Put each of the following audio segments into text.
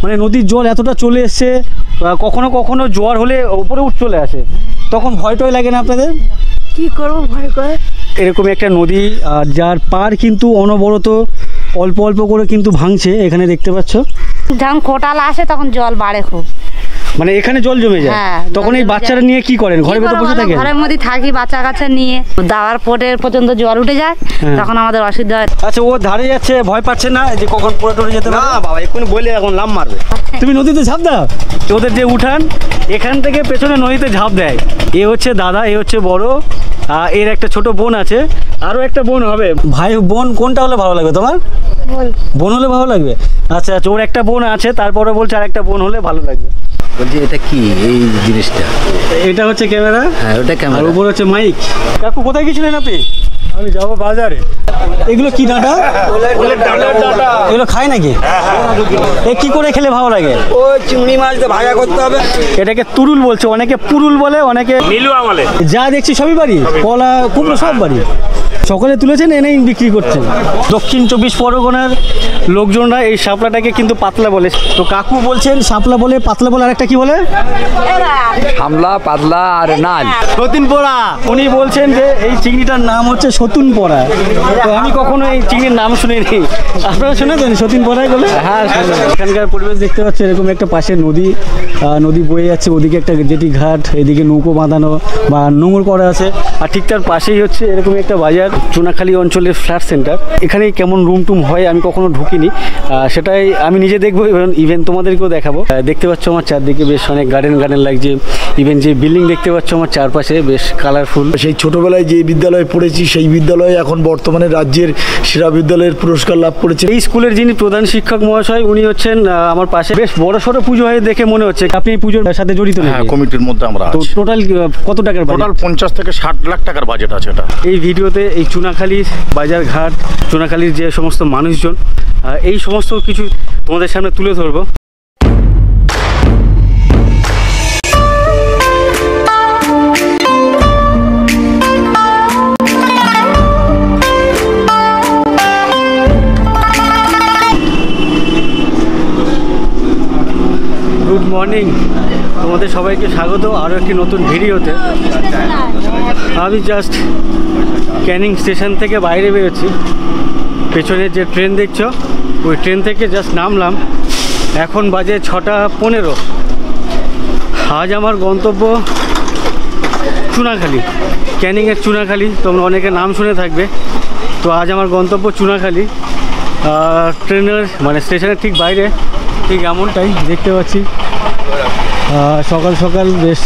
মানে নদীর জল এতটা চলে এসছে, কখনো কখনো জোয়ার হলে উপরে চলে আসে, তখন ভয় টয় লাগে না আপনাদের? কি করবো, ভয় করে। এরকম একটা নদী যার পার কিন্তু অনবরত অল্প অল্প করে কিন্তু ভাঙছে, এখানে দেখতে পাচ্ছ। যখন কোটাল আসে তখন জল বাড়ে খুব, মানে এখানে জল জমে যায়। তখন এই বাচ্চারা নিয়ে কি করেন? ঘরের ভেতর বসে থাকেন? ঘরের মধ্যে থাকি বাচ্চা কাচ্চা নিয়ে, দাওয়ার পোটের পর্যন্ত জল উঠে যায়, তখন আমাদের অসুবিধা হয়। আচ্ছা, ও ধারে যাচ্ছে, ভয় পাচ্ছে না যে কখন পড়ে টরে যেতে? না বাবা, এক্ষুনি বলে এখন লাভ মারবে। তুমি নদীতে ঝাঁপ দাও? ওদের যে উঠান এখান থেকে পেছনে নদীতে ঝাঁপ দেয়। এ হচ্ছে দাদা, এ হচ্ছে বড়, এর একটা ছোট বোন আছে, আরও একটা বোন হবে। ভাই বোন কোনটা হলে ভালো লাগবে তোমার? বোন হলে ভালো লাগবে। আচ্ছা আচ্ছা, ওর একটা বোন আছে, তারপরে বলছে আর একটা বোন হলে ভালো লাগবে। বলছি এটা কি এই জিনিসটা? এটা হচ্ছে ক্যামেরা। হ্যাঁ, ওটা ক্যামেরা। আর উপর হচ্ছে মাইক। কাকু কোথায় গেছিলেন আপনি? আমি যাবো বাজারে। এগুলো কি ডাঁটা? এগুলো খায় নাকি? এ কি করে খেলে ভালো লাগে? ওই চিংড়ি মাছ দিয়ে ভাজা করতে হবে। এটাকে তুরুল বলছে, অনেকে পুরুল বলে, অনেকে নীলুয়া বলে। যা দেখছি সবই বাড়ি, কলা কুমড়ো সব বাড়ি। সকলে তুলেছেন, এনেই বিক্রি করছেন। দক্ষিণ 24 পরগনার লোকজনরা এই শাপলাটাকে কিন্তু পাতলা বলে। তো কাকু বলছেন শাপলা বলে, পাতলা বলে, আরেকটা কি বলে? হামলা, পাতলা আর নাল। সতুন পোড়া। উনি বলছেন যে এই চিংড়িটার নাম হচ্ছে সতুন পোড়া। তো আমি কখনো এই চিংড়ির নাম শুনিনি, আপনারা শুনেছেন সতুন পোড়া বলে? হ্যাঁ, এখানকার পরিবেশ দেখতে পাচ্ছি, এরকম একটা পাশে নদী, নদী বয়ে যাচ্ছে, ওদিকে একটা জেটি ঘাট, এদিকে নৌকো বাঁধানো বা নোঙর করা আছে, আর ঠিক তার পাশেই হচ্ছে এরকম একটা বাজার, চুনাখালী অঞ্চলের ফ্ল্যাট সেন্টার। এখানে কেমন রুম টুম হয় আমি কখনো ঢুকিনি, সেটাই আমি নিজে দেখবো, ইভেন তোমাদেরকেও দেখাবো। দেখতে পাচ্ছ আমার চারদিকে বেশ অনেক গার্ডেন গার্ডেন লাগছে, ইভেন যে বিল্ডিং দেখতে পাচ্ছ আমার চারপাশে বেশ কালারফুল। সেই ছোটবেলায় যে বিদ্যালয়ে পড়েছি সেই বিদ্যালয়ে এখন বর্তমানে রাজ্যের সেরা বিদ্যালয়ের পুরস্কার লাভ করেছে। এই স্কুলের যিনি প্রধান শিক্ষক মহাশয়, উনি হচ্ছেন আমার পাশে। বেশ বড় সড়ো পুজো হয় দেখে মনে হচ্ছে। আপনি এই পুজোর সাথে জড়িত? হ্যাঁ, কমিটির মধ্যে আমরা আছি। টোটাল কত টাকার? টোটাল 50 থেকে 60 লাখ টাকার বাজেট আছে এটা। এই ভিডিওতে এই চুনাখালীর বাজার ঘাট, চুনাখালীর যে সমস্ত মানুষজন, এই সমস্ত কিছু তোমাদের সামনে তুলে ধরবো। গুড মর্নিং, তোমাদের সবাইকে স্বাগত আরও একটি নতুন ভিডিওতে। আমি জাস্ট ক্যানিং স্টেশন থেকে বাইরে বেরোচ্ছি। পেছনে যে ট্রেন দেখছো, ওই ট্রেন থেকে জাস্ট নামলাম। এখন বাজে 6:15। আজ আমার গন্তব্য চুনাখালী, ক্যানিংয়ের চুনাখালী। তোমরা অনেকে নাম শুনে থাকবে। তো আজ আমার গন্তব্য চুনাখালী। ট্রেনের মানে স্টেশনের ঠিক বাইরে, ঠিক এমনটাই দেখতে পাচ্ছি। সকাল সকাল বেশ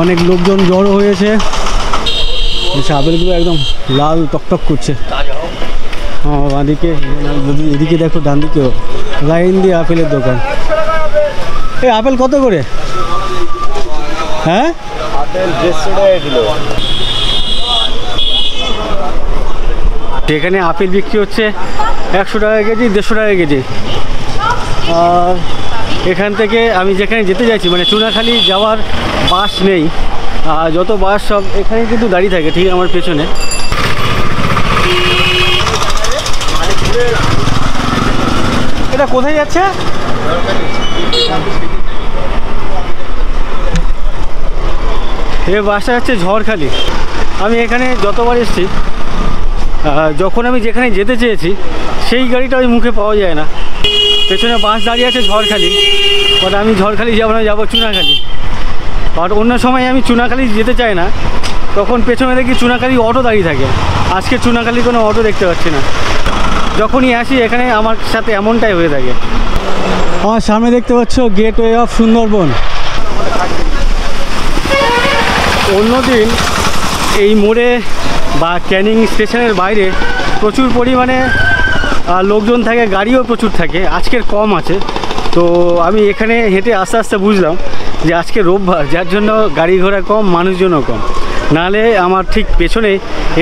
অনেক লোকজন জড়ো হয়েছে। আপেলগুলো একদম লাল টকটক করছে। বাঁদিকে, এদিকে দেখো, ডান দিকেও লাইন দিয়ে আপেলের দোকান। এই আপেল কত করে? হ্যাঁ, আপেল 150 টাকা কিলো। এখানে আপেল বিক্রি হচ্ছে 100 টাকা কেজি, 150 টাকা কেজি। আর এখান থেকে আমি যেখানে যেতে চাইছি, মানে চুনাখালী যাওয়ার বাস নেই, যত বাস সব এখানে কিন্তু দাঁড়িয়ে থাকে ঠিক আমার পেছনে। এটা কোথায় যাচ্ছে? এই বাসটা হচ্ছে ঝড়খালি। আমি এখানে যতবার এসেছি, যখন আমি যেখানে যেতে চেয়েছি সেই গাড়িটা ওই মুখে পাওয়া যায় না। পেছনে বাস দাঁড়িয়ে আছে ঝড়খালি, বাট আমি ঝড়খালি যাবো না, যাবো চুনাখালী। বাট অন্য সময় আমি চুনাখালী যেতে চাই না, তখন পেছনে দেখি চুনাখালী অটো দাঁড়িয়ে থাকে। আজকে চুনাখালী কোনো অটো দেখতে পাচ্ছি না। যখনই আসি এখানে আমার সাথে এমনটাই হয়ে থাকে। আমার সামনে দেখতে পাচ্ছ গেটওয়ে অফ সুন্দরবন। অন্যদিন এই মোড়ে বা ক্যানিং স্টেশনের বাইরে প্রচুর পরিমাণে লোকজন থাকে, গাড়িও প্রচুর থাকে। আজকের কম আছে। তো আমি এখানে হেঁটে আস্তে আস্তে বুঝলাম যে আজকে রোববার, যার জন্য গাড়ি ঘোড়া কম, মানুষজনও কম। নাহলে আমার ঠিক পেছনে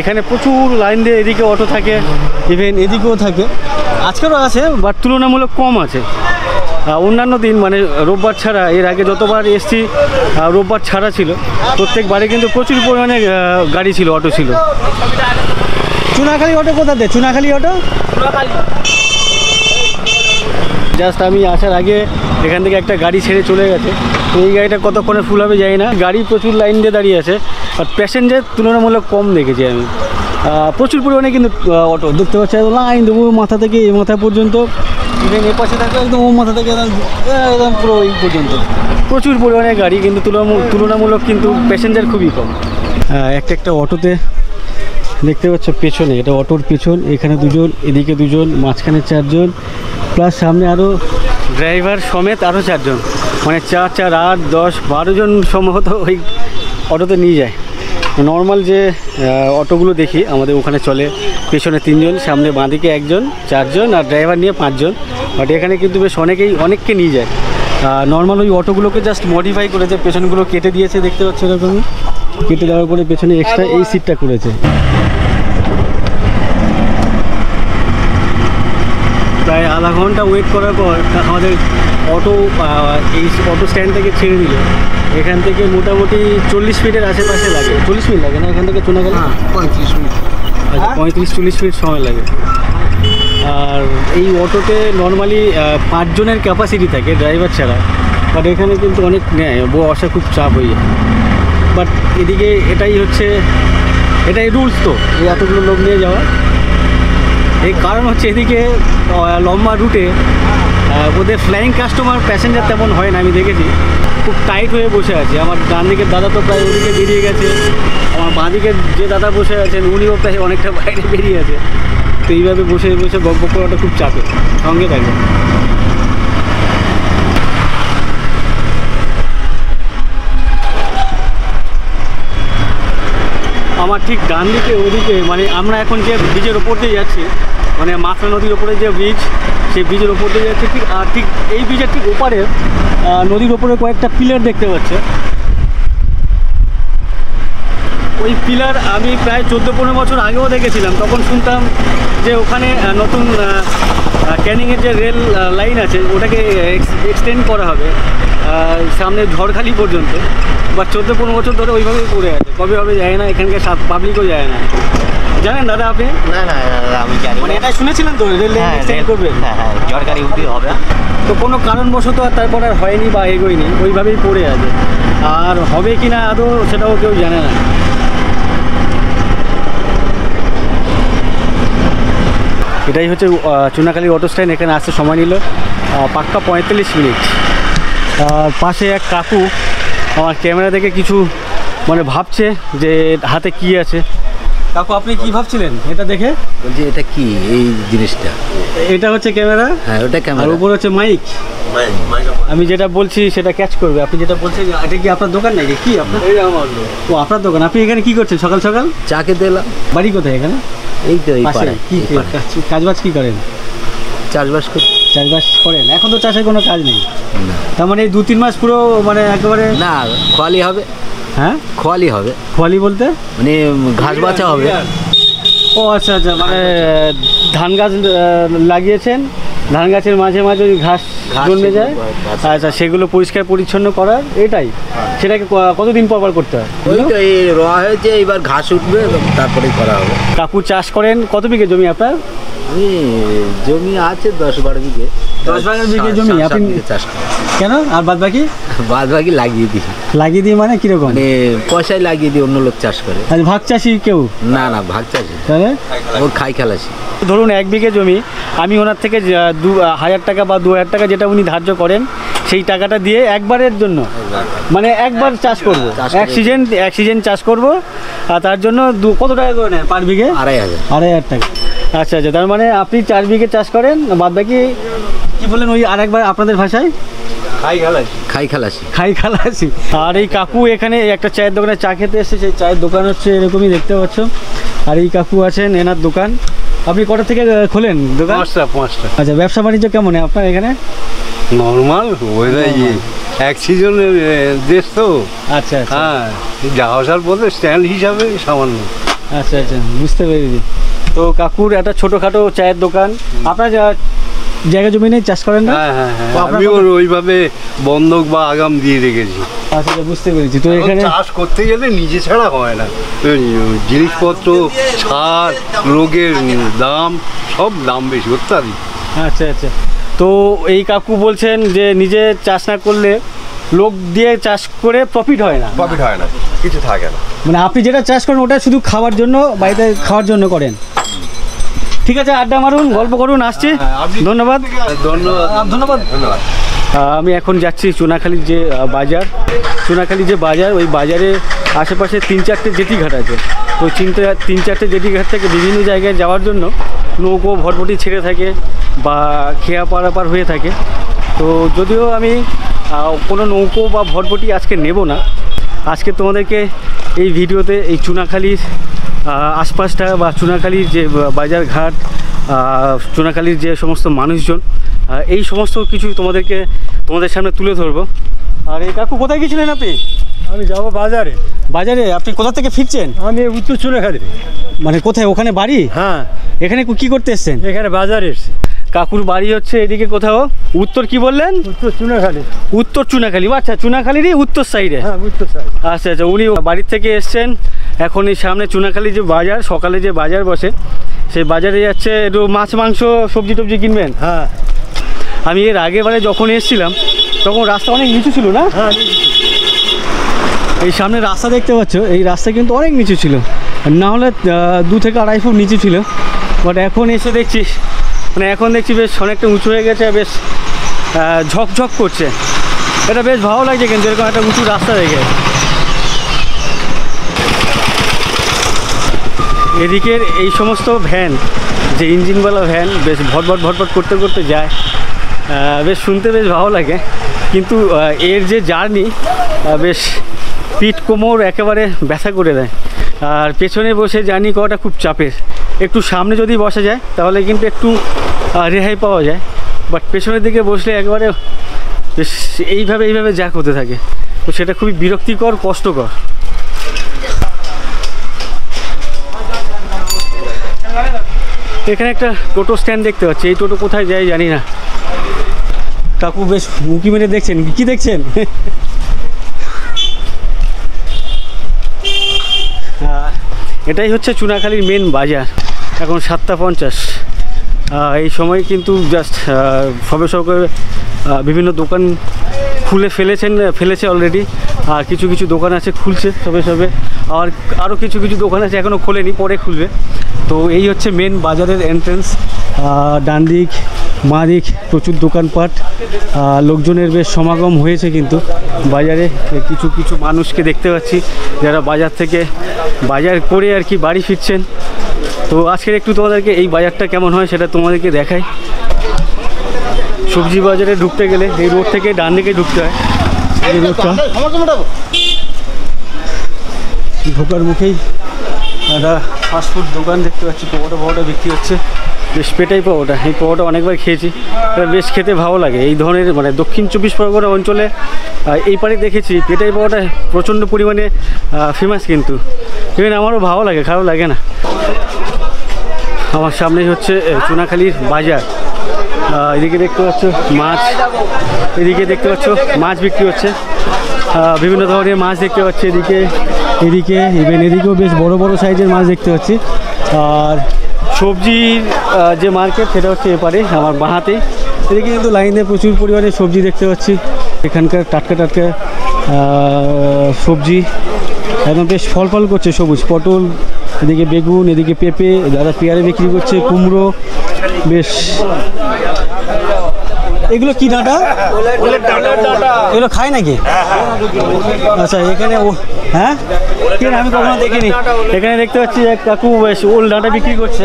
এখানে প্রচুর লাইন দিয়ে এদিকে অটো থাকে, ইভেন এদিকেও থাকে। আজকেরও আছে, বাট তুলনামূলক কম আছে। অন্যান্য দিন মানে রোববার ছাড়া, এর আগে যতবার এসছি রোববার ছাড়া ছিল, প্রত্যেকবারে কিন্তু প্রচুর পরিমাণে গাড়ি ছিল, অটো ছিল। চুনাখালী অটো কোথাতে? চুনাখালী অটো জাস্ট আমি আসার আগে এখান থেকে একটা গাড়ি ছেড়ে চলে গেছে। তো এই গাড়িটা কতক্ষণে ফুল হবে জানি না। গাড়ি প্রচুর লাইন দিয়ে দাঁড়িয়ে আছে, আর প্যাসেঞ্জার তুলনামূলক কম দেখেছি আমি। প্রচুর পরিমাণে কিন্তু অটো দেখতে পাচ্ছি, লাইন দেবো মাথা থেকে এই মাথা পর্যন্ত, ইভেন এ পাশে থাকলে একদম ও মাথা থেকে একদম পুরো এই পর্যন্ত প্রচুর পরিমাণে গাড়ি, কিন্তু তুলনামূলক কিন্তু প্যাসেঞ্জার খুবই কম। একটা অটোতে দেখতে পাচ্ছ পেছনে, এটা অটোর পেছন, এখানে দুজন, এদিকে দুজন, মাঝখানে 4 জন, প্লাস সামনে আরও ড্রাইভার সমেত আরও 4 জন, মানে 4, 4, 8, 10, 12 জন সম্ভবত ওই অটোতে নিয়ে যায়। নর্মাল যে অটোগুলো দেখি আমাদের ওখানে চলে, পেছনে 3 জন, সামনে বাঁদিকে 1 জন, 4 জন, আর ড্রাইভার নিয়ে 5 জন। বাট এখানে কিন্তু বেশ অনেককে নিয়ে যায়। নর্মাল ওই অটোগুলোকে জাস্ট মডিফাই করেছে, পেছনগুলো কেটে দিয়েছে, দেখতে পাচ্ছ এরকমই কেটে দেওয়ার পরে পেছনে এক্সট্রা এই সিটটা করেছে। প্রায় আধা ঘন্টা ওয়েট করার পর আমাদের অটো এই অটো স্ট্যান্ড থেকে ছেড়ে দিল। এখান থেকে মোটামুটি 40 মিনিটের আশেপাশে লাগে। 40 মিনিট লাগে না এখান থেকে চলে গেলে? 35 মিনিট। আচ্ছা, 35-40 মিনিট সময় লাগে। আর এই অটোতে নর্মালি 5 জনের ক্যাপাসিটি থাকে ড্রাইভার ছাড়া, বাট এখানে কিন্তু অনেক নেয়, বসা খুব চাপ হয়ে যায়। বাট এদিকে এটাই রুলস, তো এই এতগুলো লোক নিয়ে যাওয়া। এই কারণ হচ্ছে এদিকে লম্বা রুটে ওদের ফ্লাইং কাস্টমার প্যাসেঞ্জার তেমন হয় না, আমি দেখেছি। খুব টাইট হয়ে বসে আছে। আমার ডান দিকের দাদা তো প্রায় ওদিকে বেরিয়ে গেছে, আমার বাঁ দিকের যে দাদা বসে আছেন উনিও প্রায় অনেকটা বাইরে বেরিয়ে আছে। তো এইভাবে বসে বসে বকবক করাটা খুব চাপে, সঙ্গে থাকবে। আমার ঠিক ডান দিকে ওদিকে, মানে আমরা এখন যে ব্রিজের ওপর দিয়ে যাচ্ছি, মানে মাখলা নদীর ওপরে যে ব্রিজ, সেই ব্রিজের ওপর দিয়ে যাচ্ছে ঠিক এই ব্রিজের ঠিক ওপারে নদীর ওপরে কয়েকটা পিলার দেখতে পাচ্ছে। ওই পিলার আমি প্রায় 14-15 বছর আগেও দেখেছিলাম। তখন শুনতাম যে ওখানে নতুন ক্যানিংয়ের যে রেল লাইন আছে ওটাকে এক্সটেন্ড করা হবে সামনে ঝড়খালি পর্যন্ত। বা 14-15 বছর ধরে ওইভাবেই পড়ে আছে, কবে হবে যায় না, এখানকার পাবলিকও যায় না। জানেন দাদা আপনি? না না, আমি জানি মানে এটা শুনেছিলেন তো রেল লাইন এক্সটেন্ড করবে? হ্যাঁ, সরকারি উঠে হবে। তো কোনো কারণবশত আর তারপর আর হয়নি বা এগোয়নি, ওইভাবেই পড়ে আছে। আর হবে কি না আদৌ সেটাও কেউ জানে না। এটাই হচ্ছে চুনাখালী অটো স্ট্যান্ড। এখানে আসতে সময় নিল পাক্কা 45 মিনিট। আর পাশে এক কাকু আমার ক্যামেরা দেখে কিছু মানে ভাবছে যে হাতে কি আছে। কাকু আপনি কি ভাবছিলেন এটা দেখে? বলছি এটা কি এই জিনিসটা? এটা হচ্ছে ক্যামেরা। হ্যাঁ, ওটা আর ক্যামেরা। উপর হচ্ছে মাইক। আমি যেটা বলছি সেটা ক্যাচ করবে। আপনি যেটা বলছেন এটা কি আপনার দোকান নাকি? কি আপনার? ও আপনার দোকান। আপনি এখানে কি করছেন সকাল সকাল? চা খেতে এলাম। বাড়ি কোথায় এখানে? এই তো এই পাশে। পাড়ায়। কি কাজবাজ কি করেন? চাষবাস করি। চাষবাস করেন? এখন তো চাষের কোনো কাজ নেই। না তার মানে এই 2-3 মাস পুরো মানে একেবারে না, খোয়ালি হবে। হ্যাঁ, খোয়ালি হবে খোয়ালি বলতে মানে ঘাস বাছা হবে। ও আচ্ছা আচ্ছা, মানে ধান গাছ লাগিয়েছেন, ধান গাছের মাঝে মাঝে ওই ঘাস জন্মে যায়। আচ্ছা, সেগুলো পরিষ্কার পরিচ্ছন্ন করার এটাই। সেটাকে কতদিন পর করতে হয়? ওই তো এই রোয়া হয়েছে, এবার ঘাস উঠবে, তারপরেই করা হবে। কাকু চাষ করেন কত বিঘে জমি আপনার? আমি জমি আছে 10-12 বিঘে। 10-12 বিঘে জমি আপনি চাষ করি। কেন? আর বাদ বাকি? বাদ বাকি লাগিয়ে দিই। লাগিয়ে দিই মানে কিরকম? মানে পয়সায় লাগিয়ে দিই, অন্য লোক চাষ করে। আচ্ছা, ভাগ চাষি কেউ? না না, ভাগ চাষি। তাহলে ও খাই খালাসি। ধরুন 1 বিঘে জমি, আমি ওনার থেকে 2,000 টাকা বা 2,000 টাকা যেটা উনি ধার্য করেন সেই টাকাটা দিয়ে একবারের জন্য মানে একবার চাষ করবো, এক সিজন চাষ করব। আর তার জন্য কত টাকা করে নেন পার বিঘে? 2,500 টাকা। আচ্ছা আচ্ছা, তার মানে আপনি 4 বিঘে চাষ করেন, বাদ বাকি কি বললেন ওই আরেকবার আপনাদের ভাষায়? খাই খালাসি। আর এই কাকু এখানে একটা চায়ের দোকানে চা খেতে এসেছে। সেই চায়ের দোকান হচ্ছে এরকমই দেখতে পাচ্ছ। আর এই কাকু আছেন, এনার দোকান। আপনি কটা থেকে খোলেন দোকান? 5টা। আচ্ছা, ব্যবসা বাণিজ্য কেমন আপনার এখানে? নর্মাল এক সিজনের দেশ তো। আচ্ছা আচ্ছা। হ্যাঁ, যাওয়া আসার পথে স্ট্যান্ড হিসাবে সামান্য। আচ্ছা আচ্ছা, বুঝতে পেরেছি। তো কাকুর একটা ছোটোখাটো চায়ের দোকান। আপনার জায়গা জমি নেই, চাষ করেন না? হ্যাঁ হ্যাঁ হ্যাঁ, তো আপনার আমিও ওইভাবে বন্ধক বা আগাম দিয়ে রেখেছি। আচ্ছা, বুঝতে পেরেছি। তো এখানে চাষ করতে গেলে নিজে ছাড়া হয় না। জিনিসপত্র, সার, রোগের দাম, সব দাম বেশি, অত্যাধিক। আচ্ছা আচ্ছা। তো তো এই কাকু বলছেন যে নিজে চাষ না করলে লোক দিয়ে চাষ করে প্রফিট হয় না, প্রফিট হয় না, কিছু থাকে না। মানে আপনি যেটা চাষ করেন ওটা শুধু খাওয়ার জন্য, বাড়িতে খাওয়ার জন্য করেন। ঠিক আছে, আড্ডা মারুন, গল্প করুন, আসছি। ধন্যবাদ। ধন্যবাদ। আমি এখন যাচ্ছি চুনাখালীর যে বাজার, চুনাখালীর যে বাজার, ওই বাজারে আশেপাশে 3-4টে জেটিঘাট আছে। তো 3-4টে জেটিঘাট থেকে বিভিন্ন জায়গায় যাওয়ার জন্য নৌকো ভটভটি ছেড়ে থাকে বা খেয়া পারাপার হয়ে থাকে। তো যদিও আমি কোনো নৌকো বা ভটভটি আজকে নেব না, আজকে তোমাদেরকে এই ভিডিওতে এই চুনাখালীর আশপাশটা বা চুনাখালীর যে বাজার ঘাট, চুনাখালীর যে সমস্ত মানুষজন, এই সমস্ত কিছু তোমাদের সামনে তুলে ধরবো। আর এই কাকু কোথায় গেছিলেন আপনি? আমি যাব বাজারে। বাজারে? আপনি কোথা থেকে ফিরছেন? আমি উত্তর চুনাখালী। মানে কোথায়, ওখানে বাড়ি? হ্যাঁ। এখানে কি করতে এসছেন? এখানে বাজারে এসছি। কাকুর বাড়ি হচ্ছে এদিকে কোথাও, উত্তর কি বললেন? উত্তর চুনাখালী। উত্তর চুনাখালী, আচ্ছা চুনাখালীরই উত্তর সাইডে। হ্যাঁ, উত্তর সাইড। আচ্ছা আচ্ছা, উনি বাড়ির থেকে এসছেন। এখন এই সামনে চুনাখালী যে বাজার, সকালে যে বাজার বসে, সেই বাজারে যাচ্ছে একটু মাছ মাংস সবজি টবজি কিনবেন। হ্যাঁ। আমি এর আগেবারে যখন এসেছিলাম তখন রাস্তা অনেক নিচু ছিল না? হ্যাঁ। এই সামনে রাস্তা দেখতে পাচ্ছ, এই রাস্তা কিন্তু অনেক নিচু ছিল, না হলে 2 থেকে 2.5 ফুট নিচু ছিল। বাট এখন এসে দেখছি, মানে এখন দেখছি বেশ অনেকটা উঁচু হয়ে গেছে, বেশ ঝকঝক করছে। এটা বেশ ভালো লাগছে কিন্তু এরকম একটা উঁচু রাস্তা দেখে। এদিকের এই সমস্ত ভ্যান, যে ইঞ্জিনওয়ালা ভ্যান, বেশ ভটভট ভটভট করতে করতে যায়, বেশ শুনতে বেশ ভালো লাগে। কিন্তু এর যে জার্নি, বেশ পিঠ কোমর একেবারে ব্যথা করে দেয়। আর পেছনে বসে জার্নি করাটা খুব চাপের। একটু সামনে যদি বসা যায় তাহলে কিন্তু একটু রেহাই পাওয়া যায়, বাট পেছনের দিকে বসলে একেবারে বেশ এইভাবে জ্যাক হতে থাকে। তো সেটা খুবই বিরক্তিকর, কষ্টকর। এখানে একটা টোটো স্ট্যান্ড দেখতে পাচ্ছি, এই টোটো কোথায় যায় জানি না। কাকু বেশ উঁকি মেরে দেখছেন, কি দেখছেন? এটাই হচ্ছে চুনাখালীর মেন বাজার। এখন 7:50। এই সময় কিন্তু জাস্ট সবে বিভিন্ন দোকান ফেলেছে অলরেডি। আর কিছু কিছু দোকান আছে খুলছে সবে, আর আরও কিছু দোকান আছে এখনও খোলেনি, পরে খুলবে। তো এই হচ্ছে মেন বাজারের এন্ট্রেন্স। ডান দিক বাঁ দিক প্রচুর দোকানপাট, লোকজনের বেশ সমাগম হয়েছে কিন্তু বাজারে। কিছু মানুষকে দেখতে পাচ্ছি যারা বাজার করে আর কি বাড়ি ফিরছেন। তো আজকের একটু তোমাদেরকে এই বাজারটা কেমন হয় সেটা তোমাদেরকে দেখাই। সবজি বাজারে ঢুকতে গেলে এই রোড থেকে ডান দিকে ঢুকতে হয়। এই রোডটা ঢোকার মুখেই একটা ফাস্টফুড দোকান দেখতে পাচ্ছি, পাওয়াটা বিক্রি হচ্ছে। বেশ পেটাই পাওয়াটা, এই পাওয়াটা অনেকবার খেয়েছি, এটা বেশ খেতে ভালো লাগে। এই ধরনের মানে দক্ষিণ 24 পরগনা অঞ্চলে এই পারে দেখেছি পেটাই পাওয়াটা প্রচণ্ড পরিমাণে ফেমাস, কিন্তু এখানে আমারও ভালো লাগে, খারাপ লাগে না। আমার সামনেই হচ্ছে চুনাখালীর বাজার। এদিকে দেখতে পাচ্ছ মাছ বিক্রি হচ্ছে, বিভিন্ন ধরনের মাছ দেখতে পাচ্ছি। এদিকে এদিকেও বেশ বড় বড় সাইজের মাছ দেখতে পাচ্ছি। আর সবজির যে মার্কেট সেটা হচ্ছে এপারে আমার বাঁহাতে। এদিকে কিন্তু লাইনে প্রচুর পরিমাণে সবজি দেখতে পাচ্ছি। এখানকার টাটকা সবজি একদম বেশ ফল করছে, সবুজ পটল, এদিকে বেগুন, এদিকে পেঁপে, দাদা পেয়ারে বিক্রি করছে, কুমড়ো। বেশ এগুলো কি ডাঁটা? এগুলো খায় নাকি? আচ্ছা, এখানে হ্যাঁ, আমি কখনো দেখিনি। এখানে দেখতে পাচ্ছি এক কাকু বেশ ওল ডাঁটা বিক্রি করছে।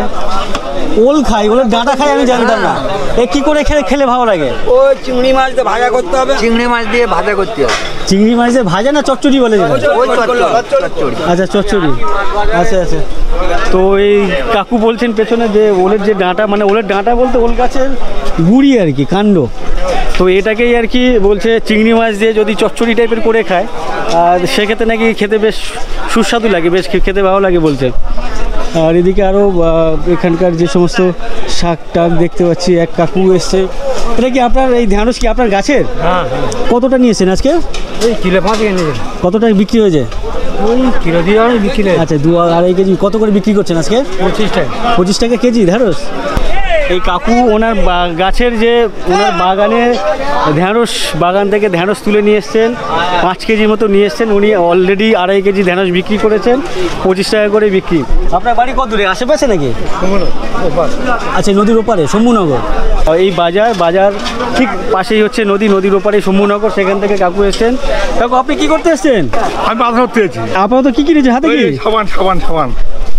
ওল খায়, ওলের ডাঁটা খায় আমি জানতাম না। এ কি করে খেলে ভালো লাগে? ওই চিংড়ি মাছ দিয়ে ভাজা করতে হবে। চিংড়ি মাছ দিয়ে ভাজা করতে হবে। চিংড়ি মাছের ভাজা না চচ্চড়ি বলে? আচ্ছা, চচ্চড়ি। আচ্ছা। তো এই কাকু বলছেন পেছনে যে ওলের যে ডাঁটা, মানে ওলের ডাঁটা বলতে ওল গাছের গুঁড়ি আর কি, কাণ্ড। তো এটাকেই আর কি বলছে চিংড়ি মাছ দিয়ে যদি চচ্চড়ি টাইপের করে খায়, আর সেক্ষেত্রে নাকি খেতে বেশ সুস্বাদু লাগে, বেশ খেতে ভালো লাগে বলছে। আর এদিকে আরও এখানকার যে সমস্ত শাক টাক দেখতে পাচ্ছি। এক কাকু এসছে। এটা কি আপনার এই ঢ্যাঁড়স কি আপনার গাছের? হ্যাঁ। কতটা নিয়েছেন আজকে? এই কিলো 5 নিয়েছেন। কতটা বিক্রি হয়েছে? ওই কিলো দিয়ে বিক্রি। আচ্ছা, 2-2.5 কেজি। কত করে বিক্রি করছেন আজকে? 25 টাকা। 25 টাকা কেজি ঢ্যাঁড়স? এই কাকু ওনার গাছের যে ওনার বাগানে ঢ্যাঁড়স বাগান থেকে ঢ্যাঁড়স তুলে নিয়ে এসছেন, 5 কেজির মতো নিয়ে এসছেন। উনি অলরেডি 2.5 কেজি ঢ্যাঁড়স বিক্রি করেছেন, 25 টাকা করে বিক্রি। আপনার বাড়ি কত দূরে, আশেপাশে নাকি? আচ্ছা, নদীর ওপারে শম্ভুনগর। এই বাজার ঠিক পাশেই হচ্ছে নদীর ওপারে শম্ভুনগর, সেখান থেকে কাকু এসছেন। কাকু, আপনি কি করতে এসছেন? আমি মাছ ধরতে এসেছি। আপাতত কি কিনেছেন হাতে? কি সাবান।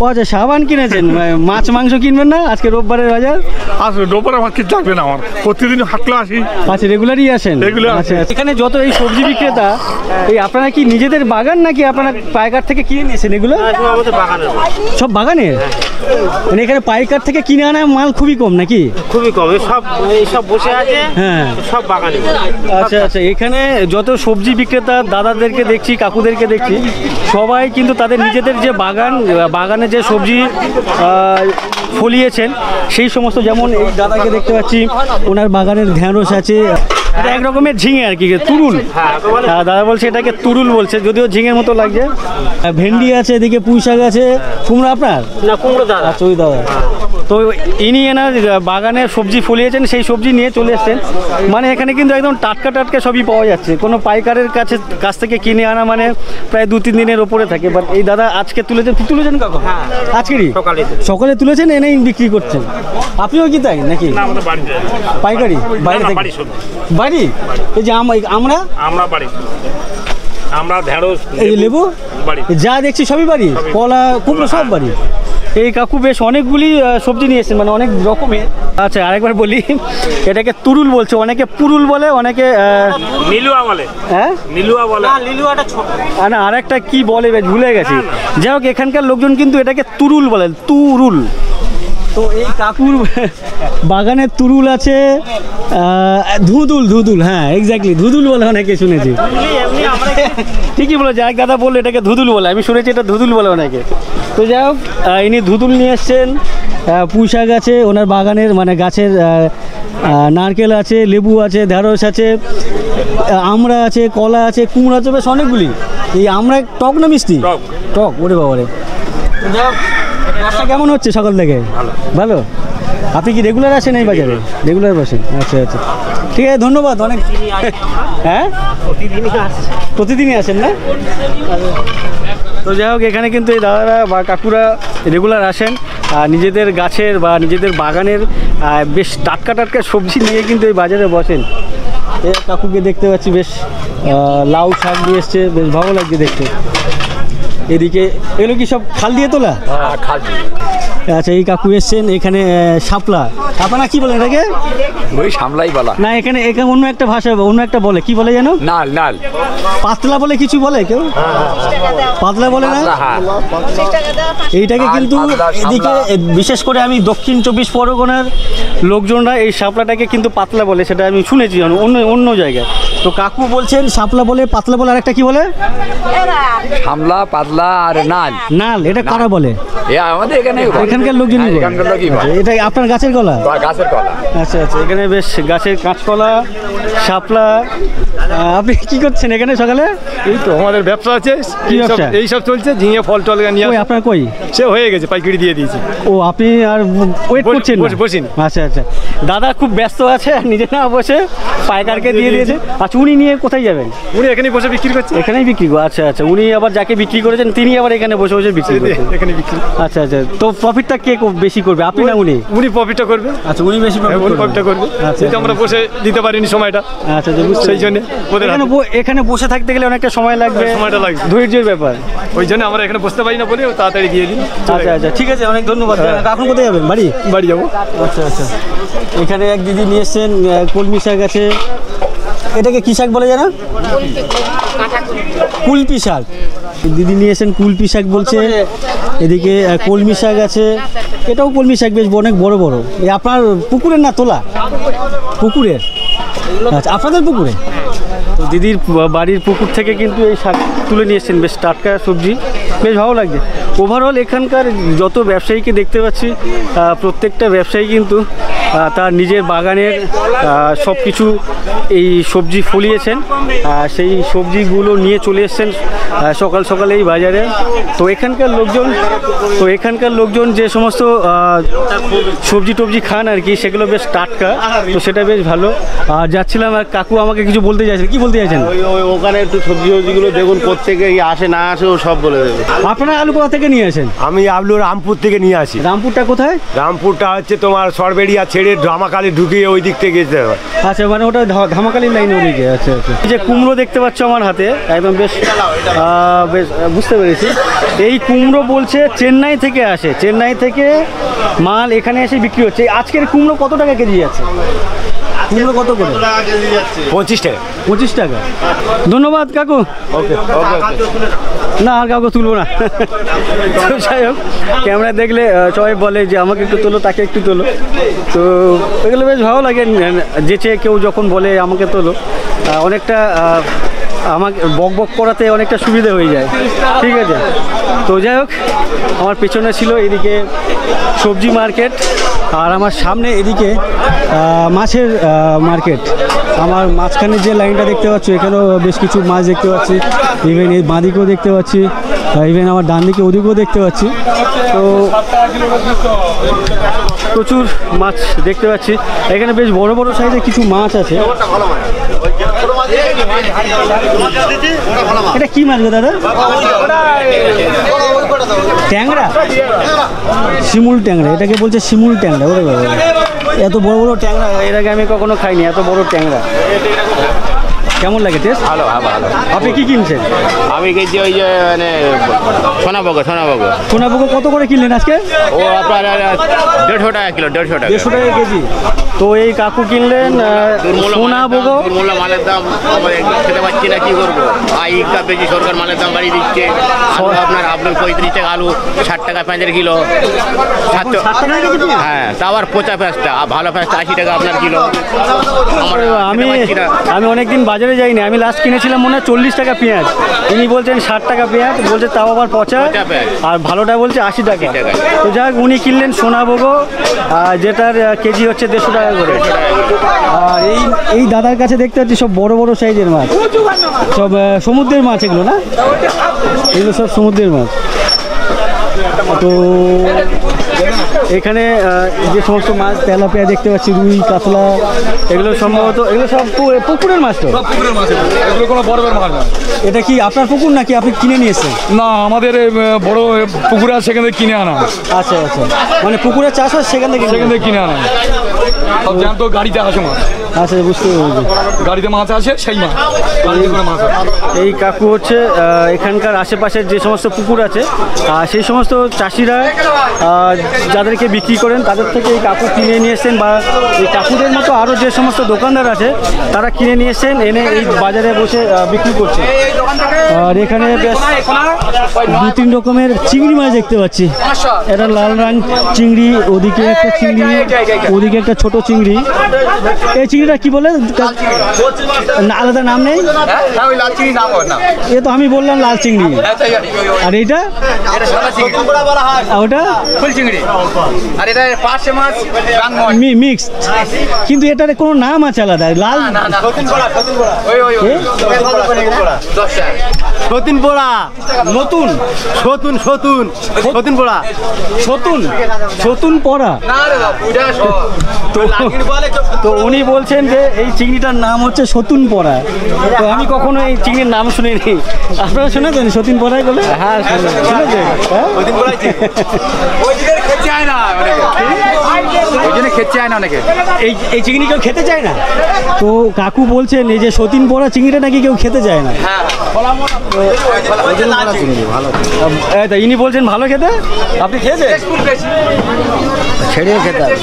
ও আচ্ছা, সাবান কিনেছেন। মাছ মাংস কিনবেন না আজকে রোববারের বাজার? আসলে ডোপার আমার কিছু লাগবে না, আমার প্রতিদিন হাটলে আসি। আচ্ছা, রেগুলারই আসেন? আচ্ছা, এখানে যত এই সবজি বিক্রেতা, এই আপনারা কি নিজেদের বাগান নাকি আপনারা পাইকার থেকে কিনে নিয়েছেন এগুলো? সব বাগানের? মানে এখানে পাইকার থেকে কিনে আনা মাল খুবই কম নাকি? খুবই কম, সব বসে আছে, হ্যাঁ, সব বাগানে। আচ্ছা, এখানে যত সবজি বিক্রেতা দাদাদেরকে দেখছি, কাকুদেরকে দেখছি, সবাই কিন্তু তাদের নিজেদের যে বাগানে যে সবজি ফলিয়েছেন সেই সমস্ত, যেমন এই দাদাকে দেখতে পাচ্ছি ওনার বাগানের ঢ্যাঁড়স আছে, এটা এক রকমের ঝিঙে আর কি, তুরুল। দাদা বলছে এটাকে তুরুল বলছে, যদিও ঝিঙের মতো লাগছে। ভেন্ডি আছে, এদিকে পুঁই শাক আছে। কুমড়ো আপনার? না, কুমড়ো দাদা। আচ্ছা, ওই দাদা। তো ইনি এনার বাগানে সবজি ফলিয়েছেন, সেই সবজি নিয়ে চলে এসছেন। মানে এখানে কিন্তু একদম টাটকা সবই পাওয়া যাচ্ছে, কোনো পাইকারের কাছ থেকে কিনে আনা মানে প্রায় 2-3 দিনের ওপরে থাকে। বাট এই দাদা আজকে তুলেছেন কখন? আজকেরই সকালে তুলেছেন, এনেই বিক্রি করছেন। আপনিও কি তাই নাকি? পাইকারি বাইরে থেকে? বাড়ি? এই যে আমরা ঢেঁড়স, এই লেবু যা দেখছি সবই বাড়ি, কলা কুমড়ো সব বাড়ি। এই কাকু বেশ অনেকগুলি সবজি নিয়ে এসেছেন, মানে অনেক রকমের। আচ্ছা, আরেকবার বলি, এটাকে তুরুল বলছে, অনেকে পুরুল বলে, অনেকে নিলুয়া বলে। হ্যাঁ, নিলুয়া বলে। লিলুয়াটা ছোট। না, আরেকটা কি বলে বেশ ভুলে গেছি। যাই হোক, এখানকার লোকজন কিন্তু এটাকে তুরুল বলে, তুরুল। তো এই কাকুর বাগানে তুরুল আছে, ধুদুল, হ্যাঁ এক্স্যাক্টলি ধুদুল বলে অনেকে শুনেছি। ঠিকই বলেছে, এক দাদা বললো এটাকে ধুদুল বলে, আমি শুনেছি এটা ধুদুল বলে অনেকে। তো যাই হোক, ইনি ধুদুল নিয়ে এসছেন। পুঁই শাক আছে ওনার বাগানের, মানে গাছের, নারকেল আছে, লেবু আছে, ঢ্যাঁড়স আছে, আমড়া আছে, কলা আছে, কুমড়ো আছে, বেশ অনেকগুলি। এই আমড়া টক না মিষ্টি? টক। ওরে বাবারে। ব্যবসা কেমন হচ্ছে সকাল থেকে? ভালো। আপনি কি রেগুলার আসেন এই বাজারে? রেগুলার বসেন? আচ্ছা, ঠিক আছে, ধন্যবাদ অনেক। হ্যাঁ, প্রতিদিনই আসেন না? তো যাই হোক, এখানে কিন্তু এই দাদারা বা কাকুরা রেগুলার আসেন, নিজেদের গাছের বা নিজেদের বাগানের বেশ টাটকা সবজি নিয়ে কিন্তু এই বাজারে বসেন। এই কাকুকে দেখতে পাচ্ছি বেশ লাউ শাক দিয়ে এসছে, বেশ ভালো লাগছে দেখতে। এদিকে এগুলো কি সব খাল দিয়ে তোলা? খাল। আচ্ছা, এই কাকু এসছেন এখানে শাপলা। আপনারা কি বলেন এটাকে? ওই সামলাই বলা না, এখানে অন্য একটা ভাষা, অন্য একটা বলে, কি বলে জানো? নাল। পাতলা বলে কিছু বলে কেউ? পাতলা বলে না? এইটাকে কিন্তু এদিকে বিশেষ করে আমি দক্ষিণ 24 পরগনার লোকজনরা এই শাপলাটাকে কিন্তু পাতলা বলে, সেটা আমি শুনেছি অন্য জায়গায়। তো কাকু বলছেন শাপলা বলে, পাতলা বলে, আর একটা কি বলে? সামলা, পাতলা আর নাল। এটা কারা বলে? আমাদের এখানকার লোকজনই বলে। এটা আপনার গাছের কলা? গাছের কলা। আচ্ছা, এখানে বেশ গাছের কাঁচকলা, শাপলা। আপনি কি করছেন এখানে সকালে? এই তো আমাদের ব্যবসা আছে, কি ব্যবসা? এইসব চলছে, ঝিঙে ফল টল নিয়ে। আপনার কই? সে হয়ে গেছে, পাইকারি দিয়ে দিয়েছি। ও, আপনি আর ওয়েট করছেন? বসিন। আচ্ছা, দাদা খুব ব্যস্ত আছে, নিজে না বসে পাইকারকে দিয়ে দিয়েছে। আচ্ছা, উনি নিয়ে কোথায় যাবেন? উনি এখানেই বসে বিক্রি করছে। এখানেই বিক্রি? আচ্ছা, উনি আবার যাকে বিক্রি করেছেন তিনি আবার এখানে বসে বিক্রি করছেন? এখানে বিক্রি। আচ্ছা, তো প্রফিটটা কে বেশি করবে, আপনি না উনি? উনি প্রফিটটা করবে। আচ্ছা, উনি বেশি প্রফিটটা করবে। আচ্ছা, আমরা বসে দিতে পারিনি সময়টা। আচ্ছা, সেই জন্য এখানে বসে থাকতে গেলে অনেকটা সময় লাগবে, ধৈর্যের ব্যাপার। ওই জন্য আমরা এখানে বসতে পারি না বলে তাড়াতাড়ি দিয়ে দিই। আচ্ছা, ঠিক আছে, অনেক ধন্যবাদ। এখন কোথায় যাবেন? বাড়ি যাবো। আচ্ছা, এখানে এক দিদি নিয়ে এসছেন কলমি শাক আছে। এটাকে কি শাক বলে জানো? কুলপি শাক। দিদি নিয়ে এসেছেন কুলপি শাক বলছে। এদিকে কলমি শাক আছে, এটাও কলমি শাক, বেশ অনেক বড়। এই আপনার পুকুরের না তোলা? পুকুরের? আচ্ছা, আপনাদের পুকুরে? তো দিদির বাড়ির পুকুর থেকে কিন্তু এই শাক তুলে নিয়ে এসেছেন, বেশ টাটকা সবজি, বেশ ভালো লাগছে। ওভারঅল এখানকার যত ব্যবসায়ীকে দেখতে পাচ্ছি, প্রত্যেকটা ব্যবসায়ী কিন্তু তার নিজের বাগানের সব কিছু এই সবজি ফলিয়েছেন, সেই সবজিগুলো নিয়ে চলে এসছেন সকাল সকালে এই বাজারে। তো এখানকার লোকজন যে সমস্ত সবজি টবজি খান আর কি, সেগুলো বেশ টাটকা, তো সেটা বেশ ভালো। আর যাচ্ছিলাম আর কাকু আমাকে কিছু বলতে চাইছেন, কি বলতে চাইছেন? ওখানে একটু সবজি সবজিগুলো দেখুন কোত্থেকে আসে না আসে ও সব বলে দেবে। আপনারা আলু কোথা থেকে নিয়ে আসেন? আমি আলু রামপুর থেকে নিয়ে আসি। রামপুরটা কোথায়? রামপুরটা হচ্ছে তোমার সরবেড়িয়া ছেড়ে ধামাকালি ঢুকিয়ে ওই দিক থেকে যেতে হয়। আচ্ছা, মানে ওটা ধামাকালি লাইন ওদিকে। আচ্ছা আচ্ছা। এই যে কুমড়ো দেখতে পাচ্ছ আমার হাতে, একদম বেশ বেশ বুঝতে পেরেছি। এই কুমড়ো বলছে চেন্নাই থেকে আসে, চেন্নাই থেকে মাল এখানে এসে বিক্রি হচ্ছে। আজকের কুমড়ো কত টাকা কেজি আছে? কুমড়ো কত করে? 25 টাকা। 25 টাকা। ধন্যবাদ কাকু। ওকে না, আর কাউকে তুলবো না। তো যাই হোক, ক্যামেরা দেখলে সবাই বলে যে আমাকে একটু তোলো, তাকে একটু তোলো, তো এগুলো বেশ ভালো লাগে। যেচে কেউ যখন বলে আমাকে তোলো, অনেকটা আমাকে বক বক করাতে অনেকটা সুবিধা হয়ে যায়। ঠিক আছে, তো যাই হোক, আমার পেছনে ছিল এদিকে সবজি মার্কেট, আর আমার সামনে এদিকে মাছের মার্কেট। আমার মাঝখানে যে লাইনটা দেখতে পাচ্ছ, এখানেও বেশ কিছু মাছ দেখতে পাচ্ছি, ইভেন এই বাঁ দিকেও দেখতে পাচ্ছি, ইভেন আমার ডান দিকে ওদিকেও দেখতে পাচ্ছি। তো প্রচুর মাছ দেখতে পাচ্ছি এখানে, বেশ বড় বড় সাইজের কিছু মাছ আছে। এটা কি মাছ গো দাদা? ট্যাংরা, শিমুল ট্যাংরা, এটাকে বলছে শিমুল ট্যাংরা। ওরে বাবা, এত বড় বড় ট্যাংরা এর আগে আমি কখনো খাইনি, এত বড় ট্যাংরা। কেমন লাগে টেস্ট? ভালো ভালো। আপনি কি কিনছেন? আমি কিনছি ওই যে মানে সোনাভোগ। সোনাভোগ কত করে কিনলেন আজকে? ও আপনার 150 টাকা কিলো। 150 টাকা কেজি। তো এই কাকু কিনলেন সোনাভোগ। মূল্য মালের দাম খেতে পাচ্ছি না, কি করবো? আইকা বেশি, সরকার মালের দাম বাড়িয়ে দিচ্ছে। আপনার 35 টাকা আলু, 60 টাকা 5 কিলো। 60 টাকা কেজি? হ্যাঁ, তা আবার পচা পেঁয়াজটা, ভালো পেঁয়াজটা 80 টাকা আপনার কিলো। আমি অনেকদিন বাজারে যাইনি, আমি লাস্ট কিনেছিলাম মনে হয় 40 টাকা পেঁয়াজ, ইনি বলছেন 60 টাকা পেঁয়াজ, বলছে তাও আবার পচা, আর ভালোটা বলছে 80 টাকা। তো যাক, উনি কিনলেন সোনাভোগ, যেটার কেজি হচ্ছে 150 টাকা করে। আর এই দাদার কাছে দেখতে পাচ্ছি সব বড় বড় সাইজের মাছ, সব সমুদ্রের মাছ এগুলো, না? এগুলো সব সমুদ্রের মাছ। তো এখানে যে সমস্ত মাছ, তেলাপিয়া দেখতে পাচ্ছি, রুই, কাতলা, এগুলো সম্ভবত এগুলো সব পুকুরের মাছ। তো এগুলো কোনো বরফের মাছ না। এটা কি আপনার পুকুর নাকি আপনি কিনে নিয়েছেন? না, আমাদের বড় পুকুর আছে, সেখান থেকে কিনে আনা। আচ্ছা আচ্ছা, মানে পুকুরে চাষ হয় সেখান থেকে কিনে আনা। সব জ্যান্ত গাড়িতে আসে মাছ। আচ্ছা, বুঝতে পেরেছি। গাড়িতে মাছ আসে, সেই মাছ গাড়িতে করে মাছ আসে। এই কাকু হচ্ছে এখানকার আশেপাশের যে সমস্ত পুকুর আছে, সেই সমস্ত চাষিরা যাদেরকে বিক্রি করেন তাদের থেকে এই কাকু কিনে নিয়ে এসছেন, বা এই কাকুদের মতো আরও যে সমস্ত দোকানদার আছে তারা কিনে নিয়ে এসছেন, এনে এই বাজারে বসে বিক্রি করছে। আর এখানে বেশ 2-3 রকমের চিংড়ি মাছ দেখতে পাচ্ছি। এটা লাল রং চিংড়ি, ওদিকে একটা চিংড়ি, ওদিকে একটা ছোট চিংড়ি। এই চিংড়িটা কি বলে? আলাদা নাম নেই? এ তো আমি বললাম লাল চিংড়ি। আর এইটা ওটা ফুল চিংড়ি, আর এটা পার্শে মাছ মিক্সড, কিন্তু এটার কোনো নাম আছে আলাদা। লাল সতীন পোড়া, নতুন সতুন সতুন সতীন পোড়া, সতুন পড়া। তো উনি বলছেন যে এই চিংড়িটার নাম হচ্ছে সতুন পড়া। তো আমি কখনো এই চিংড়ির নাম শুনিনি, আপনারা শুনেছেন সতীন পড়ায় বলে? হ্যাঁ, শুনেছেন। এই চিংড়ি কেউ খেতে চায় না। তো কাকু বলছেন এই যে সতীন পড়া চিংড়িটা নাকি কেউ খেতে চায় না। ইনি বলছেন ভালো খেতে। আপনি খেয়েছেন? ছেড়ে খেতে হবে।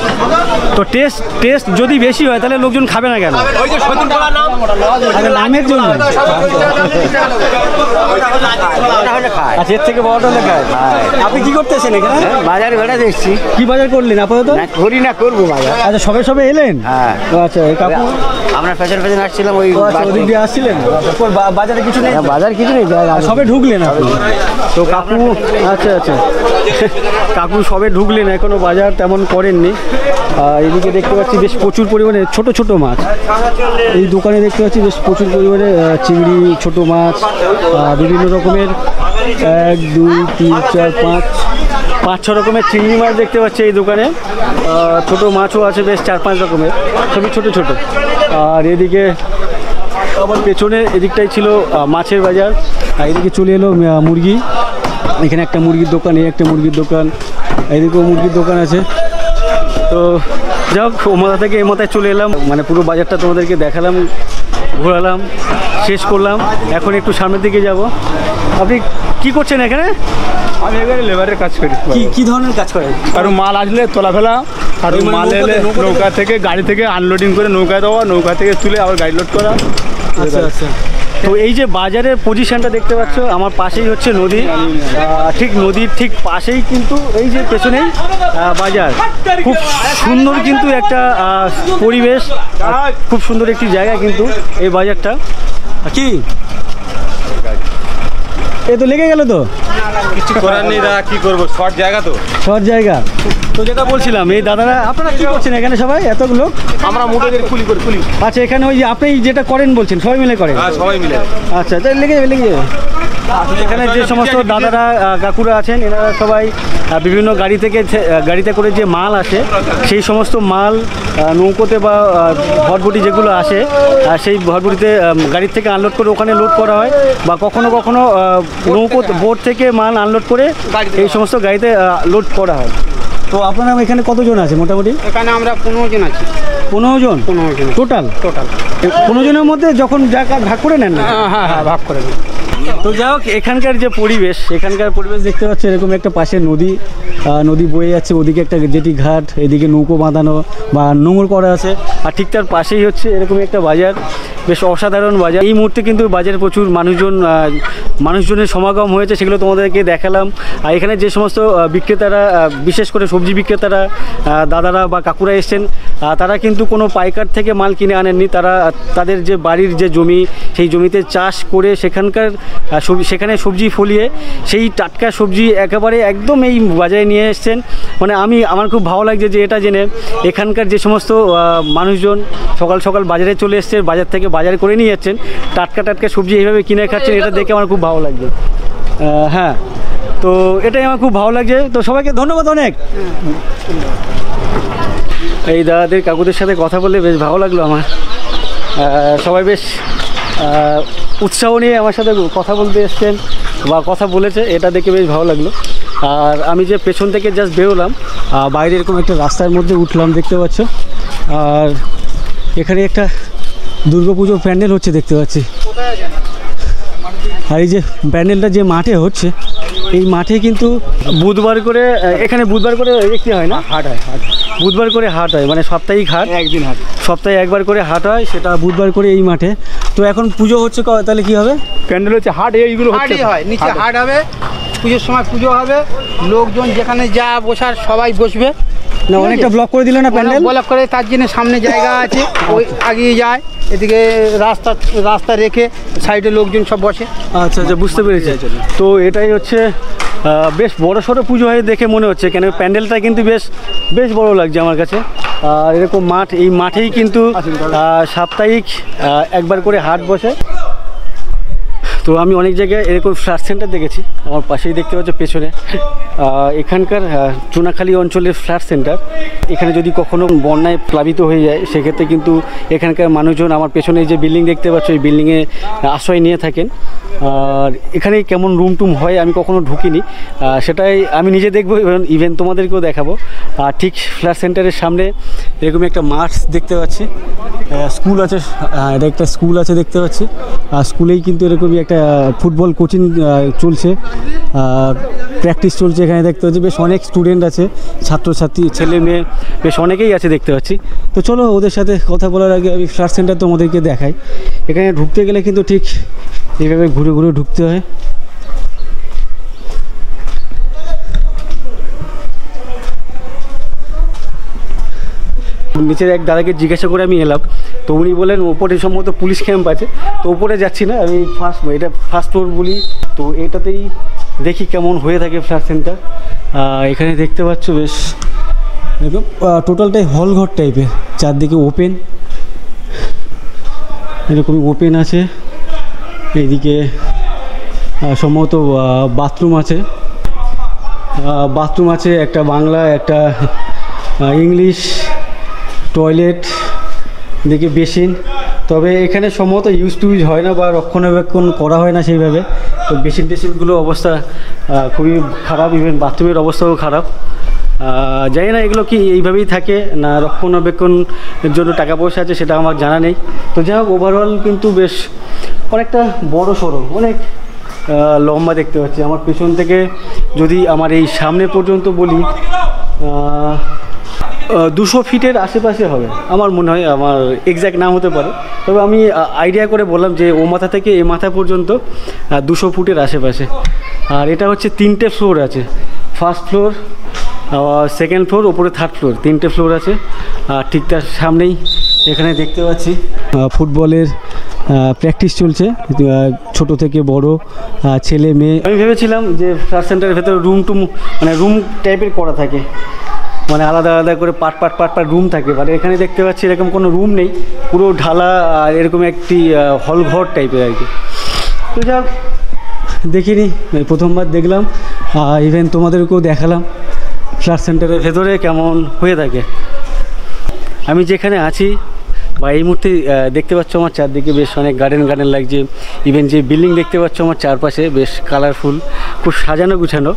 তো টেস্ট যদি বেশি হয় তাহলে লোকজন খাবে না কেন? নামের জন্য। আচ্ছা, এর থেকে বড়টা হলে খায়। আপনি কি করতেছেন এখানে? বাজারে বেড়া দেখছি। কি বাজার করলেন আপাতত? করি না, করবো বাজার। আচ্ছা, সবে এলেন? হ্যাঁ। আচ্ছা, এই কাকু আমরা পেছন আসছিলাম, ওই ওদিক দিয়ে আসছিলেন। বাজারে কিছু নেই? বাজার কিছু নেই, সবে ঢুকলেন আপনি? তো কাকু, আচ্ছা, কাকু সবে ঢুকলেন, এখনো বাজার তেমন করেননি। এদিকে দেখতে পাচ্ছি বেশ প্রচুর পরিমাণে ছোট ছোট মাছ। এই দোকানে দেখতে পাচ্ছি বেশ প্রচুর পরিমাণে চিংড়ি, ছোট মাছ, বিভিন্ন রকমের 1 2 3 4 5 6 রকমের চিংড়ি মাছ দেখতে পাচ্ছি এই দোকানে। ছোট মাছও আছে বেশ 4-5 রকমের, সবই ছোট ছোট। আর এদিকে আমার পেছনে এদিকটাই ছিল মাছের বাজার। আর এদিকে চলে এলো মুরগি। এখানে একটা মুরগির দোকান, এই একটা মুরগির দোকান, এদিকেও মুরগির দোকান আছে। তো যাই হোক, ও মাথা থেকে এ মাথায় চলে এলাম, মানে পুরো বাজারটা তোমাদেরকে দেখালাম, ঘোরালাম, শেষ করলাম। এখন একটু সামনের দিকে যাব। আপনি কি করছেন এখানে? আমি এখানে লেবারের কাজ করি। কি ধরনের কাজ করেন? কারো মাল আসলে তোলা ফেলা, কারো মাল এলে নৌকা থেকে, গাড়ি থেকে আনলোডিং করে নৌকা দেওয়া, নৌকা থেকে তুলে আবার গাড়ি লোড করা। আচ্ছা আচ্ছা। তো এই যে বাজারের পজিশনটা দেখতে পাচ্ছ, আমার পাশেই হচ্ছে নদী, ঠিক নদীর ঠিক পাশেই কিন্তু এই যে পেছনেই বাজার। খুব সুন্দর কিন্তু একটা পরিবেশ, খুব সুন্দর একটি জায়গা কিন্তু এই বাজারটা। কি এ তো লেগে গেল, তো কিছু করার নেই দাদা, কি করবো, শর্ট জায়গা তো, শর্ট জায়গা। তো যেটা বলছিলাম, এই দাদারা আপনারা কি করছেন এখানে সবাই এত লোক? আমরা মোটর কুলি। আচ্ছা, এখানে ওই যে আপনি যেটা করেন বলছেন সবাই মিলে করেন? হ্যাঁ, সবাই মিলে। আচ্ছা, তাই লেগে যাবে। এখানে যে সমস্ত দাদারা কাকুরা আছেন, এনারা সবাই বিভিন্ন গাড়িতে করে যে মাল আসে, সেই সমস্ত মাল নৌকোতে বা ভটভটি যেগুলো আসে, সেই ভটভটিতে গাড়ির থেকে আনলোড করে ওখানে লোড করা হয়, বা কখনো কখনো নৌকো বোট থেকে মাল আনলোড করে এই সমস্ত গাড়িতে লোড করা হয়। তো আপনারা এখানে কতজন আছে মোটামুটি? এখানে আমরা 15 জন আছি। 15 জন টোটাল? 15 জনের মধ্যে যখন যা কাজ ভাগ করে নেন? হ্যাঁ, ভাগ করে নেন। তো যাই হোক, এখানকার যে পরিবেশ দেখতে পাচ্ছি, এরকম একটা পাশে নদী বয়ে যাচ্ছে, ওদিকে একটা জেটি ঘাট, এদিকে নৌকো বাঁধানো বা নোঙর করা আছে, আর ঠিক তার পাশেই হচ্ছে এরকম একটা বাজার, বেশ অসাধারণ বাজার। এই মুহূর্তে কিন্তু বাজারে প্রচুর মানুষজনের সমাগম হয়েছে, সেগুলো তোমাদেরকে দেখালাম। আর এখানে যে সমস্ত বিক্রেতারা, বিশেষ করে সবজি বিক্রেতারা, দাদারা বা কাকুরা এসছেন, তারা কিন্তু কোনো পাইকার থেকে মাল কিনে আনেননি। তারা তাদের যে বাড়ির যে জমি, সেই জমিতে চাষ করে সেখানে সবজি ফলিয়ে সেই টাটকা সবজি একেবারে একদম এই বাজারে নিয়ে এসছেন। মানে আমার খুব ভালো লাগছে যে এটা জেনে, এখানকার যে সমস্ত মানুষজন সকাল সকাল বাজারে চলে এসছে, বাজার থেকে বাজারে করে নিয়ে যাচ্ছেন টাটকা সবজি, এইভাবে কিনে খাচ্ছেন, এটা দেখে আমার খুব ভালো লাগছে। হ্যাঁ, তো এটাই আমার খুব ভালো লাগছে। তো সবাইকে ধন্যবাদ অনেক। এই দাদাদের কাকুদের সাথে কথা বলে বেশ ভালো লাগলো আমার। সবাই বেশ উৎসাহ নিয়ে আমার সাথে কথা বলতে এসছেন বা কথা বলেছে, এটা দেখে বেশ ভালো লাগলো। আর আমি যে পেছন থেকে জাস্ট বেরোলাম, বাইরে এরকম একটা রাস্তার মধ্যে উঠলাম, দেখতে পাচ্ছ। আর এখানে একটা দুর্গাপুজোর প্যান্ডেল হচ্ছে দেখতে পাচ্ছি। আর এই যে প্যান্ডেলটা যে মাঠে হচ্ছে, এই মাঠে কিন্তু বুধবার করে, এখানে বুধবার করে দেখতে হয় না, হাট হয়, বুধবার করে হাট হয়, মানে সাপ্তাহিক হাট, একদিন হাট, সপ্তাহে একবার করে হাট হয়, সেটা বুধবার করে এই মাঠে। তো এখন পুজো হচ্ছে, তাহলে কি হবে? প্যান্ডেল হচ্ছে হাট, এইগুলো হাটই হয়, নিচে হাট হবে, পুজোর সময় পুজো হবে, লোকজন যেখানে যা বসার সবাই বসবে। না, অনেকটা ব্লক করে দিল না প্যান্ডেল? ব্লক করে, তার জন্য সামনে জায়গা আছে, ওই আগিয়ে যায়, এদিকে রাস্তা রেখে সাইডে লোকজন সব বসে। আচ্ছা আচ্ছা, বুঝতে পেরেছি। তো এটাই হচ্ছে বেশ বড় সড়ো পুজো হয়ে দেখে মনে হচ্ছে, কেন প্যান্ডেলটা কিন্তু বেশ বড় লাগছে আমার কাছে। আর এরকম মাঠ, এই মাঠেই কিন্তু সাপ্তাহিক একবার করে হাট বসে। তো আমি অনেক জায়গায় এরকম ফ্ল্যাট সেন্টার দেখেছি, আমার পাশেই দেখতে পাচ্ছ পেছনে, এখানকার চুনাখালী অঞ্চলের ফ্ল্যাট সেন্টার। এখানে যদি কখনো বন্যায় প্লাবিত হয়ে যায়, সেক্ষেত্রে কিন্তু এখানকার মানুষজন, আমার পেছনে যে বিল্ডিং দেখতে পাচ্ছ, এই বিল্ডিংয়ে আশ্রয় নিয়ে থাকেন। আর এখানে কেমন রুম টুম হয় আমি কখনো ঢুকিনি, সেটাই আমি নিজে দেখবো, ইভেন তোমাদেরকেও দেখাবো। আর ঠিক ফ্ল্যাট সেন্টারের সামনে এরকম একটা মাঠ দেখতে পাচ্ছি, স্কুল আছে, এটা একটা স্কুল আছে দেখতে পাচ্ছি। আর স্কুলেই কিন্তু এরকমই একটা ফুটবল কোচিং চলছে, প্র্যাকটিস চলছে এখানে দেখতে পাচ্ছি। বেশ অনেক স্টুডেন্ট আছে, ছাত্রছাত্রী, ছেলে মেয়ে বেশ অনেকেই আছে দেখতে পাচ্ছি। তো চলো, ওদের সাথে কথা বলার আগে আমি ফ্ল্যাট সেন্টার তোমাদেরকে দেখাই। এখানে ঢুকতে গেলে কিন্তু ঠিক এইভাবে ঘুরে ঘুরে ঢুকতে হয়। নিচের এক দাদাকে জিজ্ঞাসা করে আমি এলাম, তো উনি বলেন ওপরে সম্ভবত পুলিশ ক্যাম্প আছে, তো ওপরে যাচ্ছি না, আমি এটা ফার্স্ট ফ্লোর বলি, তো এটাতেই দেখি কেমন হয়ে থাকে ফ্ল্যাট সেন্টার। এখানে দেখতে পাচ্ছ বেশ দেখো টোটালটাই হল ঘর টাইপের, চারদিকে ওপেন, এরকম ওপেন আছে। এইদিকে সম্ভবত বাথরুম আছে, একটা বাংলা, একটা ইংলিশ, টয়লেট, এদিকে বেসিন। তবে এখানে সম্ভবত ইউজ হয় না বা রক্ষণাবেক্ষণ করা হয় না সেইভাবে। তো বেসিনগুলো অবস্থা খুবই খারাপ, ইভেন বাথরুমের অবস্থাও খারাপ। জানি না এগুলো কি এইভাবেই থাকে না রক্ষণাবেক্ষণের জন্য টাকা পয়সা আছে, সেটা আমার জানা নেই। তো যাই হোক, ওভারঅল কিন্তু বেশ অনেকটা বড় সড়ো, অনেক লম্বা দেখতে পাচ্ছি। আমার পেছন থেকে যদি আমার এই সামনে পর্যন্ত বলি 200 ফিটের আশেপাশে হবে আমার মনে হয়, আমার এক্স্যাক্ট নাম হতে পারে। তবে আমি আইডিয়া করে বললাম যে ও মাথা থেকে এ মাথা পর্যন্ত 200 ফুটের আশেপাশে। আর এটা হচ্ছে 3টে ফ্লোর আছে, ফার্স্ট ফ্লোর, সেকেন্ড ফ্লোর, ওপরে থার্ড ফ্লোর, 3টে ফ্লোর আছে। আর ঠিক তার সামনেই এখানে দেখতে পাচ্ছি ফুটবলের প্র্যাকটিস চলছে, ছোট থেকে বড়, ছেলে মেয়ে। আমি ভেবেছিলাম যে ফ্লাড সেন্টারের ভেতরে রুম টাইপের করা থাকে, মানে আলাদা আলাদা করে পার্ট রুম থাকে, বাট এখানে দেখতে পাচ্ছি এরকম কোনো রুম নেই, পুরো ঢালা আর এরকম একটি হল ঘর টাইপের আর কি। তো যাক, দেখিনি, প্রথমবার দেখলাম, ইভেন তোমাদেরকেও দেখালাম ফ্লাড সেন্টারের ভেতরে কেমন হয়ে থাকে। আমি যেখানে আছি বা এই মুহূর্তে দেখতে পাচ্ছ আমার চারদিকে বেশ অনেক গার্ডেন লাগছে। ইভেন যে বিল্ডিং দেখতে পাচ্ছ আমার চারপাশে বেশ কালারফুল, খুব সাজানো গুছানো।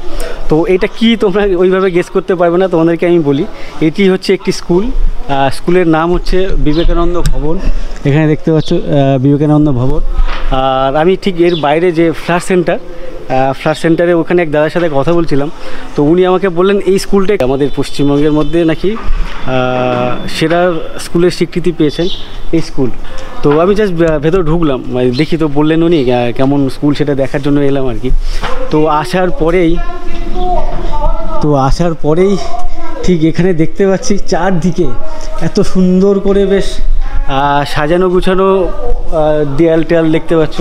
তো এটা কি তোমরা ওইভাবে গেস করতে পারবে না, তোমাদেরকে আমি বলি। এটি হচ্ছে একটি স্কুল, স্কুলের নাম হচ্ছে বিবেকানন্দ ভবন। এখানে দেখতে পাচ্ছ বিবেকানন্দ ভবন। আর আমি ঠিক এর বাইরে যে ফ্লাড সেন্টারে ওখানে এক দাদার সাথে কথা বলছিলাম। তো উনি আমাকে বললেন এই স্কুলটা আমাদের পশ্চিমবঙ্গের মধ্যে নাকি সেরা স্কুলের স্বীকৃতি পেয়েছেন এই স্কুল। তো আমি জাস্ট ভেতর ঢুকলাম, দেখি, তো বললেন উনি কেমন স্কুল সেটা দেখার জন্য এলাম আর কি। তো আসার পরেই ঠিক এখানে দেখতে পাচ্ছি চারদিকে এত সুন্দর করে বেশ সাজানো গুছানো দেয়াল দেখতে পাচ্ছ।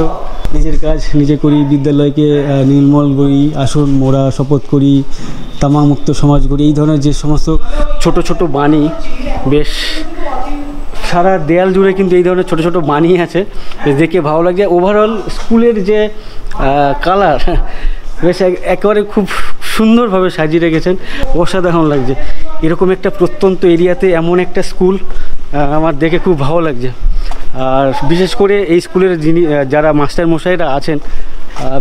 নিজের কাজ নিজে করি, বিদ্যালয়কে নির্মল করি, আসন মোরা শপথ করি, তামাকমুক্ত সমাজ করি, এই ধরনের যে সমস্ত ছোট বাণী, বেশ সারা দেয়াল জুড়ে কিন্তু এই ধরনের ছোট বাণী আছে, দেখে ভালো লাগে। ওভারঅল স্কুলের যে কালার বেশ একেবারে খুব সুন্দরভাবে সাজিয়ে রেখেছেন, অসাধারণ লাগছে। এরকম একটা প্রত্যন্ত এরিয়াতে এমন একটা স্কুল আমার দেখে খুব ভালো লাগছে। আর বিশেষ করে এই স্কুলের যারা মাস্টারমশাইরা আছেন,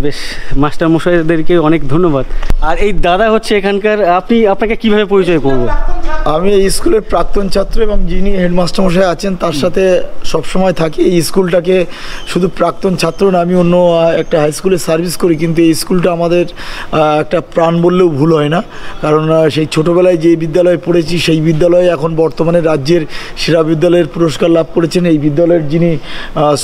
বেশ মাস্টারমশাইদেরকে অনেক ধন্যবাদ। আর এই দাদা হচ্ছে এখানকার, আপনাকে কিভাবে পরিচয় করব? আমি এই স্কুলের প্রাক্তন ছাত্র এবং যিনি হেডমাস্টারমশাই আছেন তার সাথে সবসময় থাকি। এই স্কুলটাকে শুধু প্রাক্তন ছাত্র না, আমি অন্য একটা হাই স্কুলে সার্ভিস করি, কিন্তু এই স্কুলটা আমাদের একটা প্রাণ বললেও ভুল হয় না। কারণ সেই ছোটোবেলায় যে বিদ্যালয়ে পড়েছি সেই বিদ্যালয়ে এখন বর্তমানে রাজ্যের সেরা বিদ্যালয়ের পুরস্কার লাভ করেছেন। এই বিদ্যালয়ের যিনি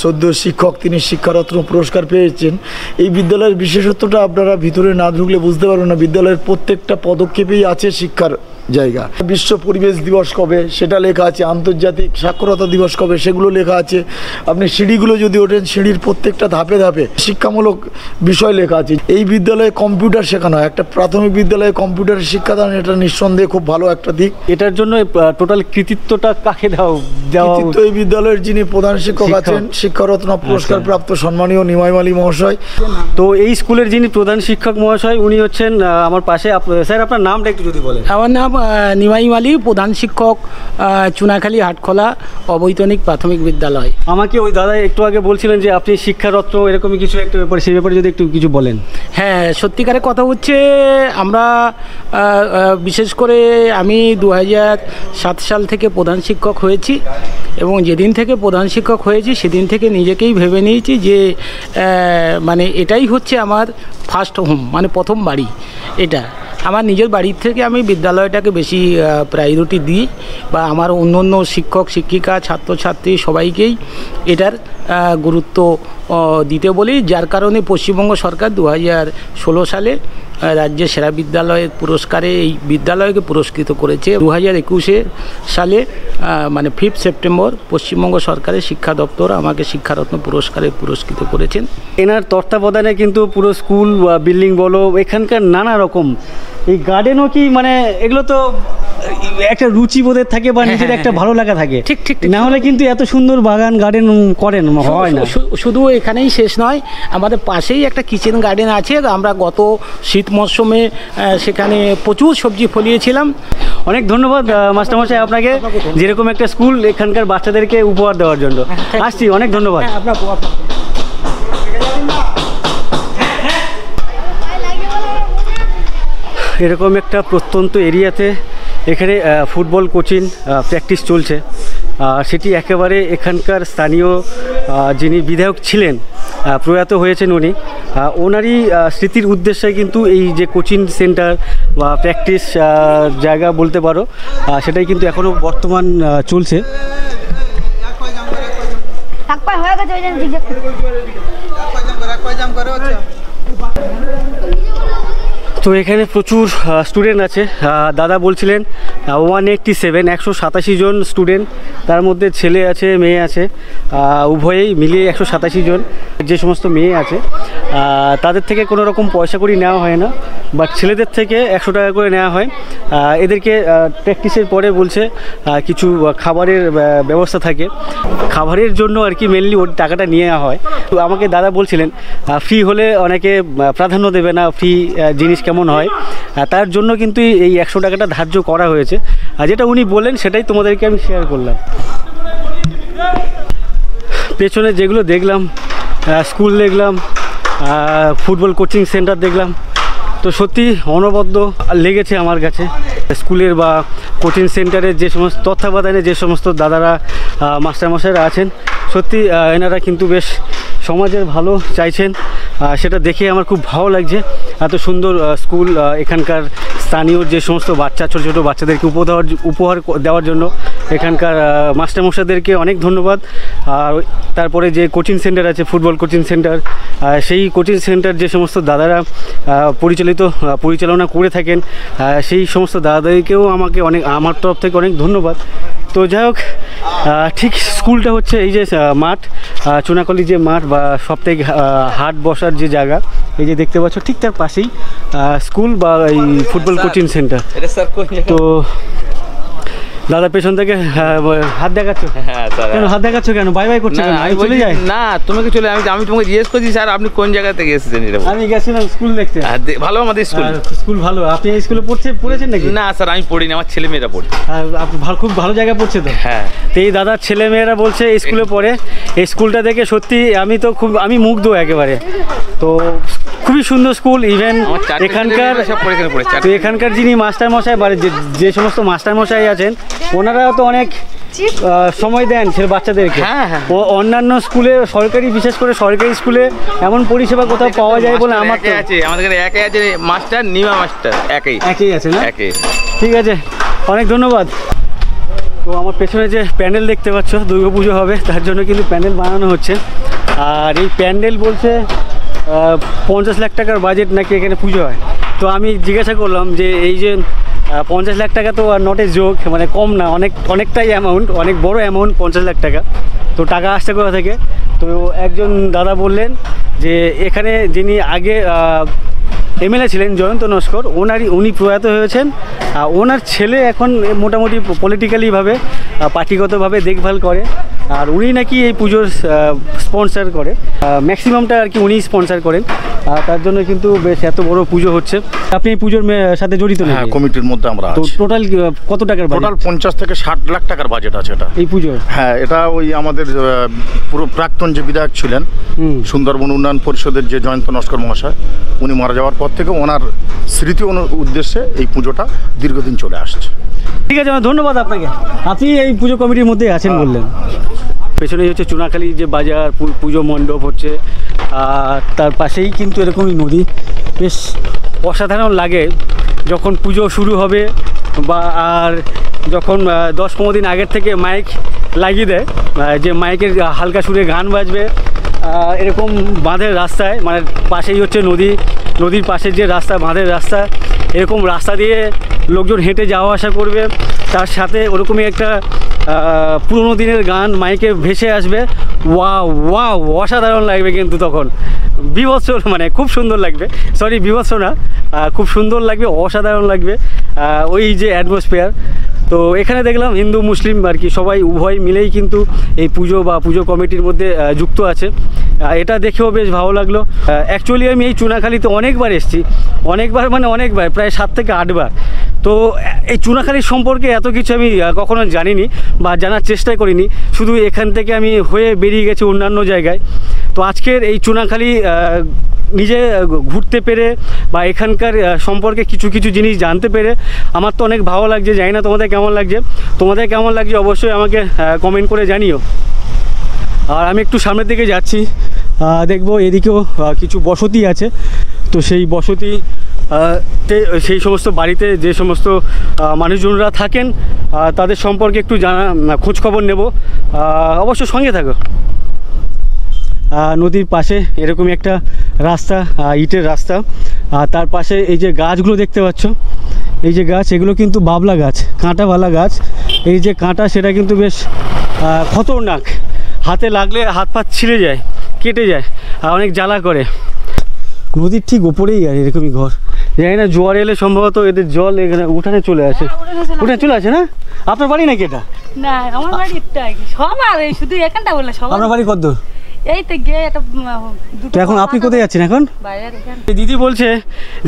সদ্য শিক্ষক, তিনি শিক্ষারত্ন পুরস্কার পেয়েছেন। এই বিদ্যালয়ের বিশেষত্বটা আপনারা ভিতরে না ঢুকলে বুঝতে পারবেন না। বিদ্যালয়ের প্রত্যেকটা পদক্ষেপেই আছে শিক্ষার জায়গা। বিশ্ব পরিবেশ দিবস কবে সেটা লেখা আছে, আন্তর্জাতিক সাক্ষরতা দিবস কবে সেগুলো লেখা আছে। আপনি সিঁড়িগুলো যদি ওঠেন, সিঁড়ির প্রত্যেকটা ধাপে শিক্ষামূলক বিষয় লেখা আছে। এই বিদ্যালয়ে কম্পিউটার শেখানো হয়, একটা প্রাথমিক বিদ্যালয়ে কম্পিউটারের শিক্ষাদান, এটা নিঃসন্দেহে খুব ভালো একটা দিক। এটার জন্য টোটাল কৃতিত্বটা কাকে দেওয়া? এই বিদ্যালয়ের যিনি প্রধান শিক্ষক আছেন, শিক্ষারত্ন পুরস্কার প্রাপ্ত সম্মানীয় নিমাই মালি মহাশয়। তো এই স্কুলের যিনি প্রধান শিক্ষক মহাশয়, উনি হচ্ছেন আমার পাশে। স্যার, আপনার নামটা একটু যদি বলেন। আমার নাম নিমাই মালি, প্রধান শিক্ষক, চুনাখালী হাটখোলা অবৈতনিক প্রাথমিক বিদ্যালয়। আমাকে ওই দাদা একটু আগে বলছিলেন যে আপনি শিক্ষারত্ন এরকমই কিছু একটা ব্যাপারে, সেই ব্যাপারে যদি একটু কিছু বলেন। হ্যাঁ, সত্যিকারের কথা হচ্ছে আমরা বিশেষ করে আমি 2007 সাল থেকে প্রধান শিক্ষক হয়েছি, এবং যেদিন থেকে প্রধান শিক্ষক হয়েছি সেদিন থেকে নিজেকেই ভেবে নিয়েছি যে মানে এটাই হচ্ছে আমার ফার্স্ট হোম, মানে প্রথম বাড়ি। এটা আমার নিজের বাড়ির থেকে আমি বিদ্যালয়টাকে বেশি প্রায়োরিটি দিই, বা আমার অন্য শিক্ষক শিক্ষিকা ছাত্রছাত্রী সবাইকেই এটার গুরুত্ব দিতে বলি। যার কারণে পশ্চিমবঙ্গ সরকার 2016 সালে রাজ্যের সেরা বিদ্যালয়ের পুরস্কারে এই বিদ্যালয়কে পুরস্কৃত করেছে। 2021 সালে মানে 5 সেপ্টেম্বর পশ্চিমবঙ্গ সরকারের শিক্ষা দপ্তর আমাকে শিক্ষারত্ন পুরস্কারে পুরস্কৃত করেছেন। এনার তত্ত্বাবধানে কিন্তু পুরো স্কুল বা বিল্ডিং বলো, এখানকার নানা রকম এই গার্ডেনও কি, মানে এগুলো তো একটা রুচিবোধের থাকে বা নিজের একটা ভালো লাগা থাকে, ঠিক ঠিক, না হলে কিন্তু এত সুন্দর বাগান গার্ডেন করেন হয় না। শুধু এখানেই শেষ নয়, আমাদের পাশেই একটা কিচেন গার্ডেন আছে। আমরা গত শীত মরশুমে সেখানে প্রচুর সবজি ফলিয়েছিলাম। অনেক ধন্যবাদ মাস্টারমশাই আপনাকে, যেরকম একটা স্কুল এখানকার বাচ্চাদেরকে উপহার দেওয়ার জন্য। আসছি, অনেক ধন্যবাদ। এরকম একটা প্রত্যন্ত এরিয়াতে এখানে ফুটবল কোচিং প্র্যাকটিস চলছে। সেটি একেবারে এখানকার স্থানীয় যিনি বিধায়ক ছিলেন, প্রয়াত হয়েছেন উনি, ওনারই স্মৃতির উদ্দেশ্যে কিন্তু এই যে কোচিং সেন্টার বা প্র্যাকটিস জায়গা বলতে পারো, সেটাই কিন্তু এখনও বর্তমান চলছে। তো এখানে প্রচুর স্টুডেন্ট আছে। দাদা বলছিলেন 187 187 জন স্টুডেন্ট, তার মধ্যে ছেলে আছে মেয়ে আছে, উভয়েই মিলিয়ে 187 জন। যে সমস্ত মেয়ে আছে তাদের থেকে কোনো রকম পয়সা করি নেওয়া হয় না, বাট ছেলেদের থেকে 100 টাকা করে নেওয়া হয়। এদেরকে প্র্যাকটিসের পরে বলছে কিছু খাবারের ব্যবস্থা থাকে, খাবারের জন্য আর কি মেনলি ওর টাকাটা নিয়ে হয়। তো আমাকে দাদা বলছিলেন ফ্রি হলে অনেকে প্রাধান্য দেবে না, ফ্রি জিনিস কেমন হয়, তার জন্য কিন্তু এই 100 টাকাটা ধার্য করা হয়েছে। যেটা উনি বললেন সেটাই তোমাদেরকে আমি শেয়ার করলাম। পেছনে যেগুলো দেখলাম, স্কুল দেখলাম, ফুটবল কোচিং সেন্টার দেখলাম, তো সত্যি অনবদ্য লেগেছে আমার কাছে। স্কুলের বা কোচিং সেন্টারের যে সমস্ত তত্ত্বাবধানে যে সমস্ত দাদারা মাস্টারমশাইরা আছেন, সত্যি এনারা কিন্তু বেশ সমাজের ভালো চাইছেন, সেটা দেখে আমার খুব ভালো লাগছে। এত সুন্দর স্কুল, এখানকার স্থানীয় যে সমস্ত বাচ্চা ছোটো ছোটো বাচ্চাদেরকে উপহার দেওয়ার জন্য এখানকার মাস্টারমশাইদেরকে অনেক ধন্যবাদ। আর তারপরে যে কোচিং সেন্টার আছে, ফুটবল কোচিং সেন্টার, সেই কোচিং সেন্টার যে সমস্ত দাদারা পরিচালনা করে থাকেন, সেই সমস্ত দাদাদেরকেও আমার তরফ থেকে অনেক ধন্যবাদ। তো যাই হোক, ঠিক স্কুলটা হচ্ছে এই যে মাঠ, চুনাকলি যে মাঠ বা সপ্তাহে হাট বসার যে জায়গা, এই যে দেখতে পাচ্ছ ঠিক তার পাশেই স্কুল বা এই ফুটবল কোচিং সেন্টার। তো দাদা পেছন থেকে হাত দেখাচ্ছ কেন? হাত দেখাচ্ছ কেন? বাই বাই করছো কেন? আমি চলে যাই না, তোমাকে চলে আমি তোমাকে জিজ্ঞেস করছি স্যার আপনি কোন জায়গা থেকে এসেছেন? আমি গেছিলাম স্কুল দেখতে। ভালো আমাদের স্কুল ভালো। আপনি এই স্কুলে পড়েছেন নাকি? না স্যার আমি পড়িনি, আমার ছেলে মেয়েরা পড়ছে। খুব ভালো জায়গায় পড়ছে তো। হ্যাঁ, তো এই দাদার ছেলে মেয়েরা বলছে এই স্কুলে পড়ে। এই স্কুলটা দেখে সত্যি আমি মুগ্ধ একেবারে। তো খুবই সুন্দর স্কুল। ইভেন এখানকার যিনি মাস্টারমশাই বা যে সমস্ত মাস্টারমশাই আছেন, ওনারাও তো অনেক সময় দেন বাচ্চাদেরকে। ও অন্যান্য স্কুলে বিশেষ করে সরকারি স্কুলে এমন পরিষেবা কোথাও পাওয়া যায় বলে আমার তো আছে। আমাদের একে আছে মাস্টার, নিমা মাস্টার একই আছে না? ঠিক আছে, অনেক ধন্যবাদ। তো আমার পেছনে যে প্যান্ডেল দেখতে পাচ্ছ, দুর্গাপুজো হবে, তার জন্য কিন্তু প্যান্ডেল বানানো হচ্ছে। আর এই প্যান্ডেল বলছে 50 লাখ টাকার বাজেট নাকি এখানে পুজো হয়। তো আমি জিজ্ঞাসা করলাম যে এই যে 50 লাখ টাকা তো আর নট এ জোক, মানে কম না, অনেকটাই অ্যামাউন্ট, অনেক বড় অ্যামাউন্ট 50 লাখ টাকা। তো টাকা আসছে কোথা থেকে? তো একজন দাদা বললেন যে এখানে যিনি আগে এমএলএ ছিলেন জয়ন্ত নস্কর, উনি প্রয়াত হয়েছেন। ওনার ছেলে এখন মোটামুটি পলিটিক্যালিভাবে পার্টিগতভাবে দেখভাল করে, আর উনি নাকি এই পুজোর স্পন্সার করে, ম্যাক্সিমামটা আর কি উনি স্পন্সার করেন। তার জন্য কিন্তু বেশ এত বড় পুজো হচ্ছে। আপনি এই পুজোর সাথে জড়িত নাকি? হ্যাঁ, কমিটির মধ্যে আমরা আছি। তো টোটাল কত টাকার বাজেট? টোটাল 50 থেকে 60 লাখ টাকার বাজেট আছে এটা এই পুজোর। হ্যাঁ, এটা ওই আমাদের পুরো প্রাক্তন যে বিধায়ক ছিলেন সুন্দরবন উন্নয়ন পরিষদের যে জয়ন্ত নস্কর মহাশয়, উনি মারা যাওয়ার পর থেকে ওনার স্মৃতি উদ্দেশ্যে এই পুজোটা দীর্ঘদিন চলে আসছে। ঠিক আছে, ধন্যবাদ আপনাকে। আপনি এই পুজো কমিটির মধ্যে আছেন বললেন। পেছনে হচ্ছে চুনাখালি যে বাজার, পুজো মণ্ডপ হচ্ছে, আর তার পাশেই কিন্তু এরকমই নদী। বেশ অসাধারণ লাগে যখন পুজো শুরু হবে, বা আর যখন 10-15 দিন আগের থেকে মাইক লাগিয়ে দেয়, যে মাইকের হালকা সুরে গান বাজবে, এরকম বাঁধের রাস্তায়, মানে পাশেই হচ্ছে নদীর পাশের যে রাস্তা, বাঁধের রাস্তা, এরকম রাস্তা দিয়ে লোকজন হেঁটে যাওয়া আসা করবে। তার সাথে ওরকমই একটা পুরোনো দিনের গান মাইকে ভেসে আসবে, ওয়াও ওয়াও অসাধারণ লাগবে কিন্তু তখন বিভৎস, মানে খুব সুন্দর লাগবে, সরি বিভৎস না, খুব সুন্দর লাগবে, অসাধারণ লাগবে ওই যে অ্যাটমসফিয়ার। তো এখানে দেখলাম হিন্দু মুসলিম আর কি সবাই উভয় মিলেই কিন্তু এই পুজো বা পুজো কমিটির মধ্যে যুক্ত আছে, এটা দেখেও বেশ ভালো লাগলো। অ্যাকচুয়ালি আমি এই চুনাখালীতে অনেকবার এসেছি, অনেকবার মানে অনেকবার, প্রায় 7 থেকে 8 বার। তো এই চুনাখালীর সম্পর্কে এত কিছু আমি কখনো জানিনি বা জানার চেষ্টাই করিনি, শুধু এখান থেকে আমি হয়ে বেরিয়ে গেছি অন্যান্য জায়গায়। তো আজকের এই চুনাখালী নিজে ঘুরতে পেরে বা এখানকার সম্পর্কে কিছু কিছু জিনিস জানতে পেরে আমার তো অনেক ভালো লাগছে। জানি না তোমাদের কেমন লাগছে, তোমাদের কেমন লাগছে অবশ্যই আমাকে কমেন্ট করে জানিও। আর আমি একটু সামনের দিকে যাচ্ছি, দেখবো এদিকেও কিছু বসতি আছে। তো সেই বসতি সেই সমস্ত বাড়িতে যে সমস্ত মানুষজনরা থাকেন তাদের সম্পর্কে একটু খোঁজখবর নেব, অবশ্য সঙ্গে থাকো। নদীর পাশে এরকমই একটা রাস্তা, ইটের রাস্তা, আর তার পাশে এই যে গাছগুলো দেখতে পাচ্ছ, এই যে গাছ, এগুলো কিন্তু বাবলা গাছ, কাঁটাওয়ালা গাছ। এই যে কাঁটা সেটা কিন্তু বেশ খতরনাক, হাতে লাগলে হাত পা ছিঁড়ে যায়, কেটে যায়, আর অনেক জ্বালা করে। নদীর ঠিক ওপরেই আর এরকমই ঘর, জানি না জোয়ার এলে সম্ভবত এদের জল এখানে উঠানে চলে আসে, উঠানে চলে আসে না? আপনার বাড়ি নাকি এটা? না, আমার বাড়ি এটাই, সবার এই শুধু এখানটা বললে সবার। আপনার বাড়ি কত? এই তো গিয়ে এটা তো এখন আপনি কোথায় যাচ্ছেন এখন? দিদি বলছে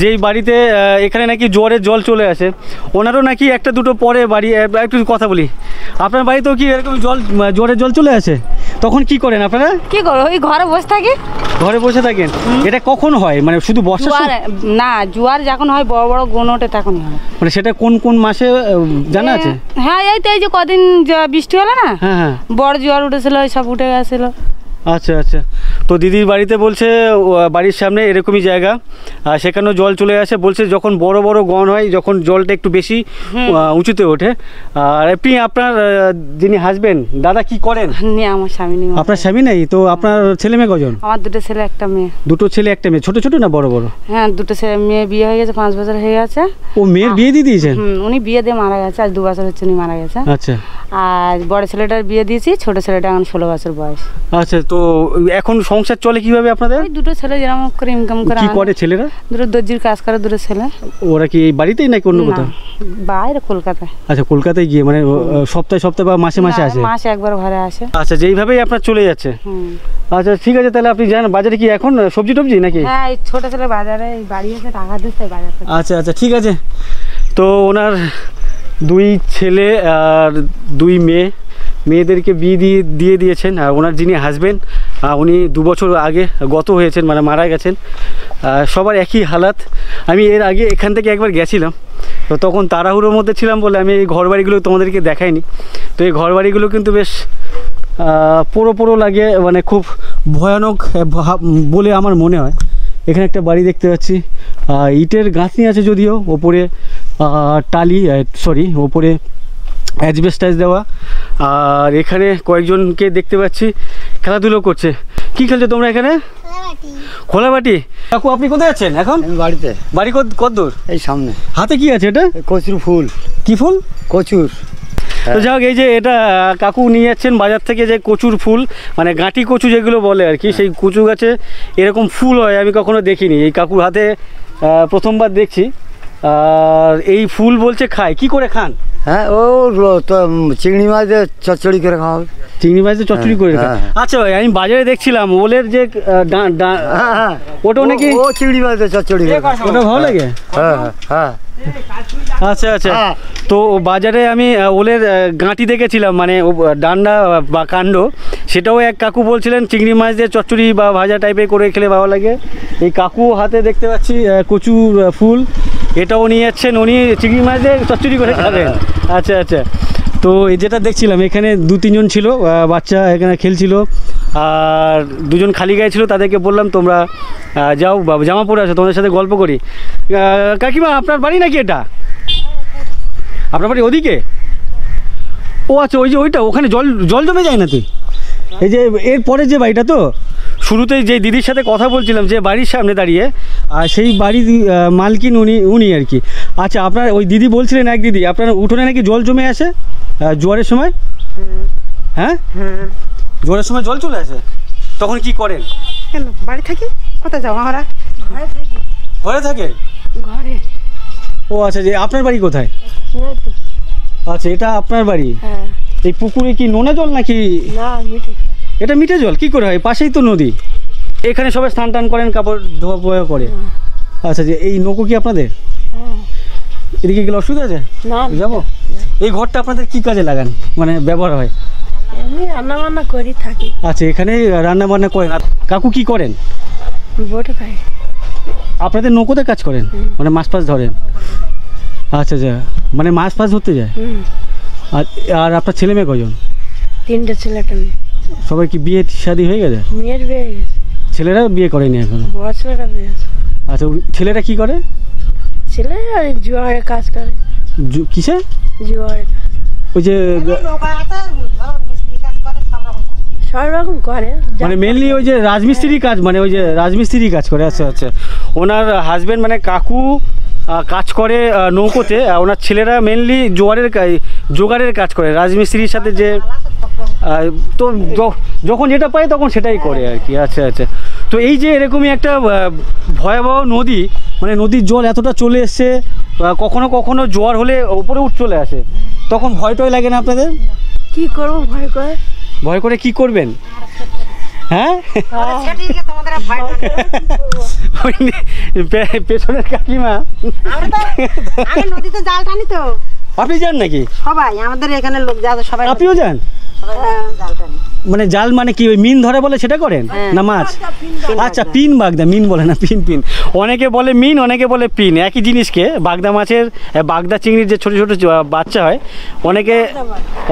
যে এই বাড়িতে এখানে নাকি জোয়ারের জল চলে আসে, ওনারও নাকি একটা দুটো পরে বাড়ি। একটু কথা বলি, আপনার বাড়িতেও কি এরকম জোয়ারের জল চলে আসে? তখন কি করেন আপনারা? কি করো, ওই ঘরে বসে থাকি। ঘরে বসে থাকেন? এটা কখন হয়, মানে শুধু বর্ষা না, জোয়ার যখন হয় বড় বড় গুণ ওঠে তখন হয়। মানে সেটা কোন কোন মাসে জানা আছে? হ্যাঁ, এই তো এই যে কদিন বৃষ্টি হলো না, হ্যাঁ, বড় জোয়ার উঠেছিল, সব উঠে গেছিল। আচ্ছা আচ্ছা। তো দিদির বাড়িতে বলছে বাড়ির সামনে এরকমই জায়গা, সেখানেও জল চলে আসে। বলছে যখন বড় বড় গণ হয়, যখন জলটা একটু বেশি উঁচুতে ওঠে। আর আপনি আপনার যিনি হাজবেন্ড দাদা কি করেন? আমার স্বামী নেই। আপনার স্বামী নেই? তো আপনার ছেলে মেয়ে কজন? আমার দুটো ছেলে একটা মেয়ে। দুটো ছেলে একটা মেয়ে, ছোট ছোট না বড় বড়? হ্যাঁ, দুটো ছেলে, মেয়ে বিয়ে হয়ে গেছে, 5 বছর হয়ে গেছে। ও মেয়ের বিয়ে দিয়ে দিয়েছেন? উনি বিয়ে দিয়ে মারা গেছে, আজ 2 বছর হচ্ছে উনি মারা গেছে। আচ্ছা। আর বড় ছেলেটার বিয়ে দিয়েছি, ছোট ছেলেটা এখন 16 বছর বয়স। আচ্ছা। তো এখন সংসার চলে কিভাবে আপনাদের? ওই দুটো ছেলে যেরকম করে ইনকাম করে। কি করে ছেলেরা? দুটো দর্জির কাজ করে, দুটো ছেলে। ওরা কি এই বাড়িতেই নাকি অন্য কোথাও? বাইরে কলকাতায়। আচ্ছা, কলকাতায় গিয়ে মানে সপ্তাহে সপ্তাহে বা মাসে মাসে আসে? মাসে একবার ঘরে আসে। আচ্ছা, যেইভাবেই আপনার চলে যাচ্ছে। আচ্ছা ঠিক আছে, তাহলে আপনি যান বাজারে। কি এখন সবজি টবজি নাকি? হ্যাঁ, এই ছোট ছেলে বাজারে, এই বাড়ি এসে টাকা দিচ্ছে বাজার থেকে। আচ্ছা আচ্ছা, ঠিক আছে। তো ওনার 2 ছেলে আর 2 মেয়েদেরকে বিয়ে দিয়ে দিয়েছেন। আর ওনার যিনি হাজবেন্ড উনি 2 বছর আগে গত হয়েছেন, মানে মারা গেছেন। সবার একই হালাত। আমি এর আগে এখান থেকে একবার গেছিলাম, তো তখন তাড়াহুড়োর মধ্যে ছিলাম বলে আমি এই ঘরবাড়িগুলো তোমাদেরকে দেখাইনি। তো এই ঘরবাড়িগুলো কিন্তু বেশ পোড়ো লাগে, মানে খুব ভয়ানক বলে আমার মনে হয়। এখানে একটা বাড়ি দেখতে পাচ্ছি, ইটের গাঁথনি আছে যদিও, ওপরে ওপরে অ্যাজবেস্টাস দেওয়া। আর এখানে কয়েকজনকে দেখতে পাচ্ছি খেলাধুলো করছে। কি খেলছো তোমরা এখানে? খোলাবাটি। কাকু আপনি কোথায় আছেন এখন? বাড়িতে। বাড়ি কত দূর? এই সামনে। হাতে কি আছে এটা? কচুর ফুল। কি ফুল? কচুর। তো যাই হোক, এই যে এটা কাকু নিয়ে যাচ্ছেন বাজার থেকে, যে কচুর ফুল, মানে গাঁটি কচু যেগুলো বলে আর কি, সেই কচু গাছে এরকম ফুল হয় আমি কখনো দেখিনি। এই কাকুর হাতে প্রথমবার দেখছি। আর এই ফুল বলছে খায়। কি করে খান? হ্যাঁ, ও তো চিংড়ি মাছ দিয়ে চচ্চড়ি করে খাওয়া। চিংড়ি মাছ দিয়ে চচ্চড়ি করে খান? আচ্ছা ভাই, আমি বাজারে দেখছিলাম ওলের যে ওটাও নাকি? ও চিংড়ি মাছ দিয়ে চচ্চড়ি ওটা ভালো লাগে? হ্যাঁ হ্যাঁ। আচ্ছা আচ্ছা। তো বাজারে আমি ওলের গাঁটি দেখেছিলাম, মানে ডান্ডা বা কাণ্ড, সেটাও এক কাকু বলছিলেন চিংড়ি মাছ দিয়ে চচ্চড়ি বা ভাজা টাইপের করে খেলে ভালো লাগে। এই কাকু হাতে দেখতে পাচ্ছি কচুর ফুল, এটাও নিয়ে যাচ্ছেন, উনি চিংড়ি মাছ দিয়ে চচ্চড়ি করে খাবেন। আচ্ছা আচ্ছা। তো যেটা দেখছিলাম এখানে 2-3 জন ছিল, বাচ্চা এখানে খেলছিল, আর 2 জন খালি গায়ে ছিল। তাদেরকে বললাম তোমরা যাও জামা পরে আসো, তোমাদের সাথে গল্প করি। কাকিমা আপনার বাড়ি নাকি এটা? আপনার বাড়ি ওদিকে? ও আচ্ছা, ওই যে ওইটা, ওখানে জল জমে যায় না? তুই এই যে এর পরে যে বাড়িটা তো শুরুতেই যে দিদির সাথে কথা বলছিলাম যে বাড়ির সামনে দাঁড়িয়ে, সেই বাড়ির মালকিন উনি আর কি। আচ্ছা, আপনার ওই দিদি বলছিলেন, এক দিদি আপনার উঠোনে নাকি জল জমে আসে জোয়ারের সময়? হ্যাঁ, জোয়ারের সময় জল চলে আসে, তখন কি করেন? কেন বাড়ি থাকি, কোথায় যাবো আমরা? ঘরে থাকি। ঘরে থাকেন? ঘরে। ও আচ্ছা, যে আপনার বাড়ি কোথায়? আচ্ছা, এটা আপনার বাড়ি। হ্যাঁ। এই পুকুরে কি নোনা জল নাকি? না, মিঠে। এটা মিঠে জল কি করে হয়? পাশেই তো নদী। এখানে সবাই স্নান টান করেন, কাপড় ধোয়া পোয়া করে। আচ্ছা, যে এই নৌকো কি আপনাদের? এদিকে গেলে অসুবিধা আছে? না, যাবো। এই ঘরটা আপনাদের কি কাজে লাগান, মানে ব্যবহার হয়? এমনি রান্না বান্না করি থাকি। আচ্ছা, এখানে রান্না বান্না করেন। আর কাকু কি করেন? বোটে থাকি। আপনাদের নৌকোতে কাজ করেন, মানে মাছ ফাছ ধরেন? আচ্ছা আচ্ছা, মানে মাছ ফাছ ধরতে যায়। আর আপনার ছেলে মেয়ে কজন? 3টে ছেলে একটা মেয়ে। সবাই কি বিয়ে শাদী হয়ে গেছে? মেয়ের বিয়ে হয়ে গেছে। ছেলেরা বিয়ে করেনি এখনো? বড় ছেলেটা বিয়ে আছে। আচ্ছা, ছেলেরা কি করে? ছেলে জোয়ারে কাজ করে। কিসে? জোয়ারে কাজ। ওই যে সব রকম করে, মানে মেনলি ওই যে রাজমিস্ত্রি কাজ, মানে ওই যে রাজমিস্ত্রি কাজ করে। আচ্ছা আচ্ছা, ওনার হাজবেন্ড মানে কাকু কাজ করে নৌকোতে, ওনার ছেলেরা মেনলি জোগাড়ের কাজ করে রাজমিস্ত্রির সাথে। যে তো যখন যেটা পায় তখন সেটাই করে আর কি। আচ্ছা আচ্ছা, তো এই যে এরকমই একটা ভয়াবহ নদী, মানে নদীর জল এতটা চলে এসছে, কখনো কখনো জোয়ার হলে ওপরে চলে আসে, তখন ভয় টয় লাগে না আপনাদের? কি করবো, ভয় করে। ভয় করে কি করবেন? হ্যাঁ, পেছনের কাকিমা নদীতে জাল টানি তো। আপনি যান নাকি? সবাই আমাদের এখানে লোক যা, সবাই। আপনিও যান? মানে জাল মানে কি ওই মিন ধরে বলে সেটা করেন না মাছ? আচ্ছা, পিন বাগদা, মিন বলে না, পিন। অনেকে বলে মিন, অনেকে বলে পিন, একই জিনিসকে। বাগদা মাছের, বাগদা চিংড়ির যে ছোট ছোট বাচ্চা হয়,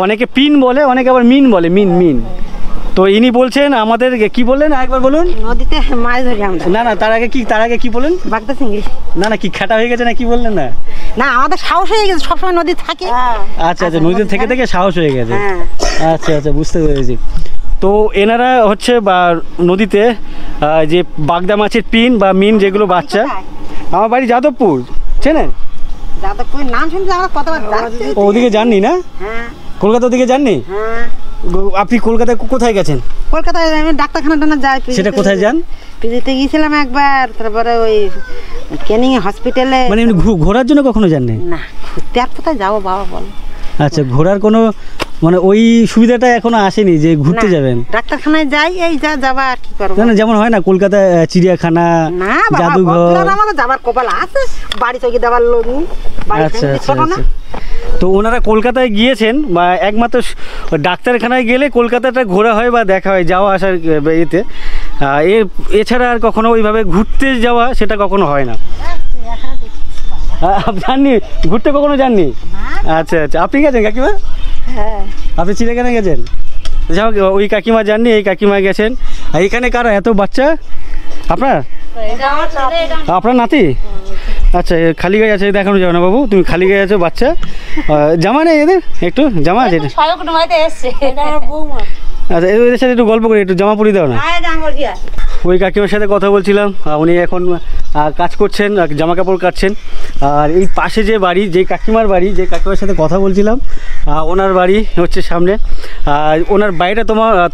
অনেকে পিন বলে, অনেকে আবার মিন বলে, মিন। তো ইনি বলছেন আমাদের, কি বললেন একবার বলুন? নদীতে মাছ ধরি আমরা। না, তার আগে কি বলেন? বাগদা চিংড়ি। না, কি খাটা হয়ে গেছে না কি বললেন? না, আমাদের সাহস হয়ে গেছে, সবসময় নদী থাকে। আচ্ছা আচ্ছা, নদীতে থেকে সাহস হয়ে গেছে। আচ্ছা আচ্ছা, বুঝতে পেরেছি। তো এনারা হচ্ছে বা নদীতে যে বাগদা মাছের পিন বা মিন যেগুলো বাচ্চা। আমার বাড়ি যাদবপুর, চেনেন? যাদবপুর নাম শুনছি আমরা, কতবার যাচ্ছি। ওদিকে যাননি না? কলকাতা ওদিকে যাননি? আপনি কলকাতায় কোথায় গেছেন? কলকাতায় আমি ডাক্তারখানা যাই। সেটা কোথায় যান? পিজিতে গিয়েছিলাম একবার, তারপরে ওই ক্যানিং হসপিটালে। মানে এমনি ঘোরার জন্য কখনো যাননি? না, ঘুরতে আর কোথায় যাবো বাবা বল। আচ্ছা, ঘোরার কোনো মানে ওই সুবিধাটা এখনো আসেনি যে ঘুরতে যাবেন? ডাক্তারখানায় যাই, এই যাবা আর কি করবো। না, যেমন হয় না কলকাতায় চিড়িয়াখানা, জাদুঘর, আমাদের যাবার কপাল আছে, বাড়ি থেকে যাবার লোক। আচ্ছা আচ্ছা আচ্ছা, তো ওনারা কলকাতায় গিয়েছেন বা একমাত্র ডাক্তারখানায় গেলে কলকাতাটা ঘোরা হয় বা দেখা হয়, যাওয়া আসার এতে। এছাড়া আর কখনো ওইভাবে ঘুরতে যাওয়া সেটা কখনো হয় না। যাননি ঘুরতে, কখনো যাননি? আচ্ছা আচ্ছা, আপনি গেছেন কাকিমা? হ্যাঁ। আপনি চিড়িয়াখানা গেছেন? যাও, ওই কাকিমা যাননি, এই কাকিমা গেছেন। আর এখানে কারা এত বাচ্চা? আপনার নাতি? আচ্ছা, খালি গায়ে আছে, দেখানো যাবে না বাবু, তুমি খালি গায়ে আছো, বাচ্চা। জামা নেই এদের? একটু জামা আছে? আচ্ছা, এদের সাথে একটু গল্প করি, একটু জামা পরিয়ে দাও না। ওই কাকিমার সাথে কথা বলছিলাম, উনি এখন কাজ করছেন, জামা কাপড় কাটছেন। আর এই পাশে যে বাড়ি, যে কাকিমার বাড়ি, যে কাকিমার সাথে কথা বলছিলাম, ওনার বাড়ি হচ্ছে সামনে। ওনার বাড়িটা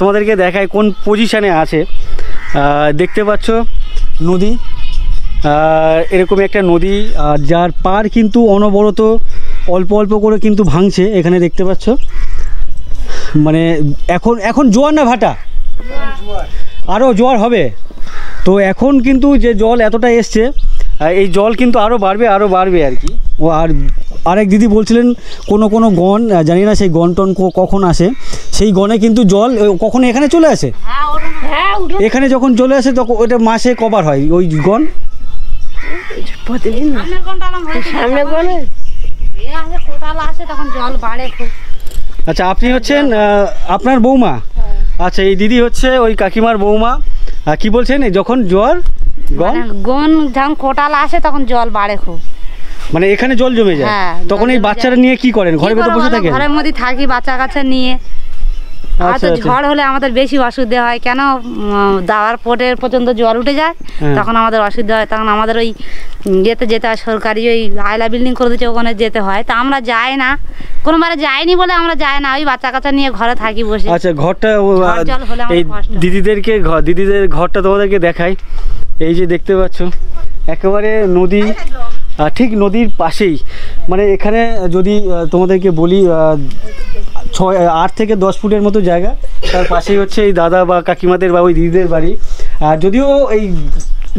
তোমাদেরকে দেখায় কোন পজিশানে আছে। দেখতে পাচ্ছ নদী, এরকমই একটা নদী, আর যার পার কিন্তু অনবরত অল্প অল্প করে কিন্তু ভাঙছে, এখানে দেখতে পাচ্ছ। মানে এখন জোয়ার না ভাটা? আরও জোয়ার হবে। তো এখন কিন্তু যে জল এতটা এসছে, এই জল কিন্তু আরও বাড়বে আর কি। আর আরেক দিদি বলছিলেন কোনো গণ, জানি না সেই গণ টন কখন আসে, সেই গণে কিন্তু জল কখনো এখানে চলে আসে। এখানে যখন চলে আসে তখন ওটা মাসে কবার হয় ওই গণ? প্রতিদিন। সামনে গণে তখন জল বাড়ে খুব। আচ্ছা, আপনি হচ্ছেন আপনার বৌমা? আচ্ছা, এই দিদি হচ্ছে ওই কাকিমার বৌমা। কি বলছেন? যখন জোয়ার গন যখন কোটাল আসে তখন জল বাড়ে খুব, মানে এখানে জল জমে যায়, তখন এই বাচ্চারা নিয়ে কি করেন? ঘরের ভেতর বসে থাকেন? ঘরের মধ্যে থাকি বাচ্চা কাচ্চা নিয়ে। আর তো ঝড় হলে আমাদের বেশি অসুবিধা হয়, কেন দাওয়ার পোর্টের পর্যন্ত জল উঠে যায়, তখন আমাদের অসুবিধা হয়। তখন আমাদের ওই যেতে হয় সরকারি ওই আয়লা বিল্ডিং করে দিচ্ছে, ওখানে যেতে হয়। তা আমরা যাই না, কোনোবারে যাইনি বলে আমরা যাই না, ওই বাচ্চা কাচ্চা নিয়ে ঘরে থাকি বসে। আচ্ছা, ঘরটা জল হলে এই দিদিদের ঘরটা তোমাদেরকে দেখাই। এই যে দেখতে পাচ্ছ একেবারে নদী, ঠিক নদীর পাশেই, মানে এখানে যদি তোমাদেরকে বলি 8 থেকে 10 ফুটের মতো জায়গা, তার পাশেই হচ্ছে এই দাদা বা কাকিমাদের বা ওই দিদিদের বাড়ি। আর যদিও এই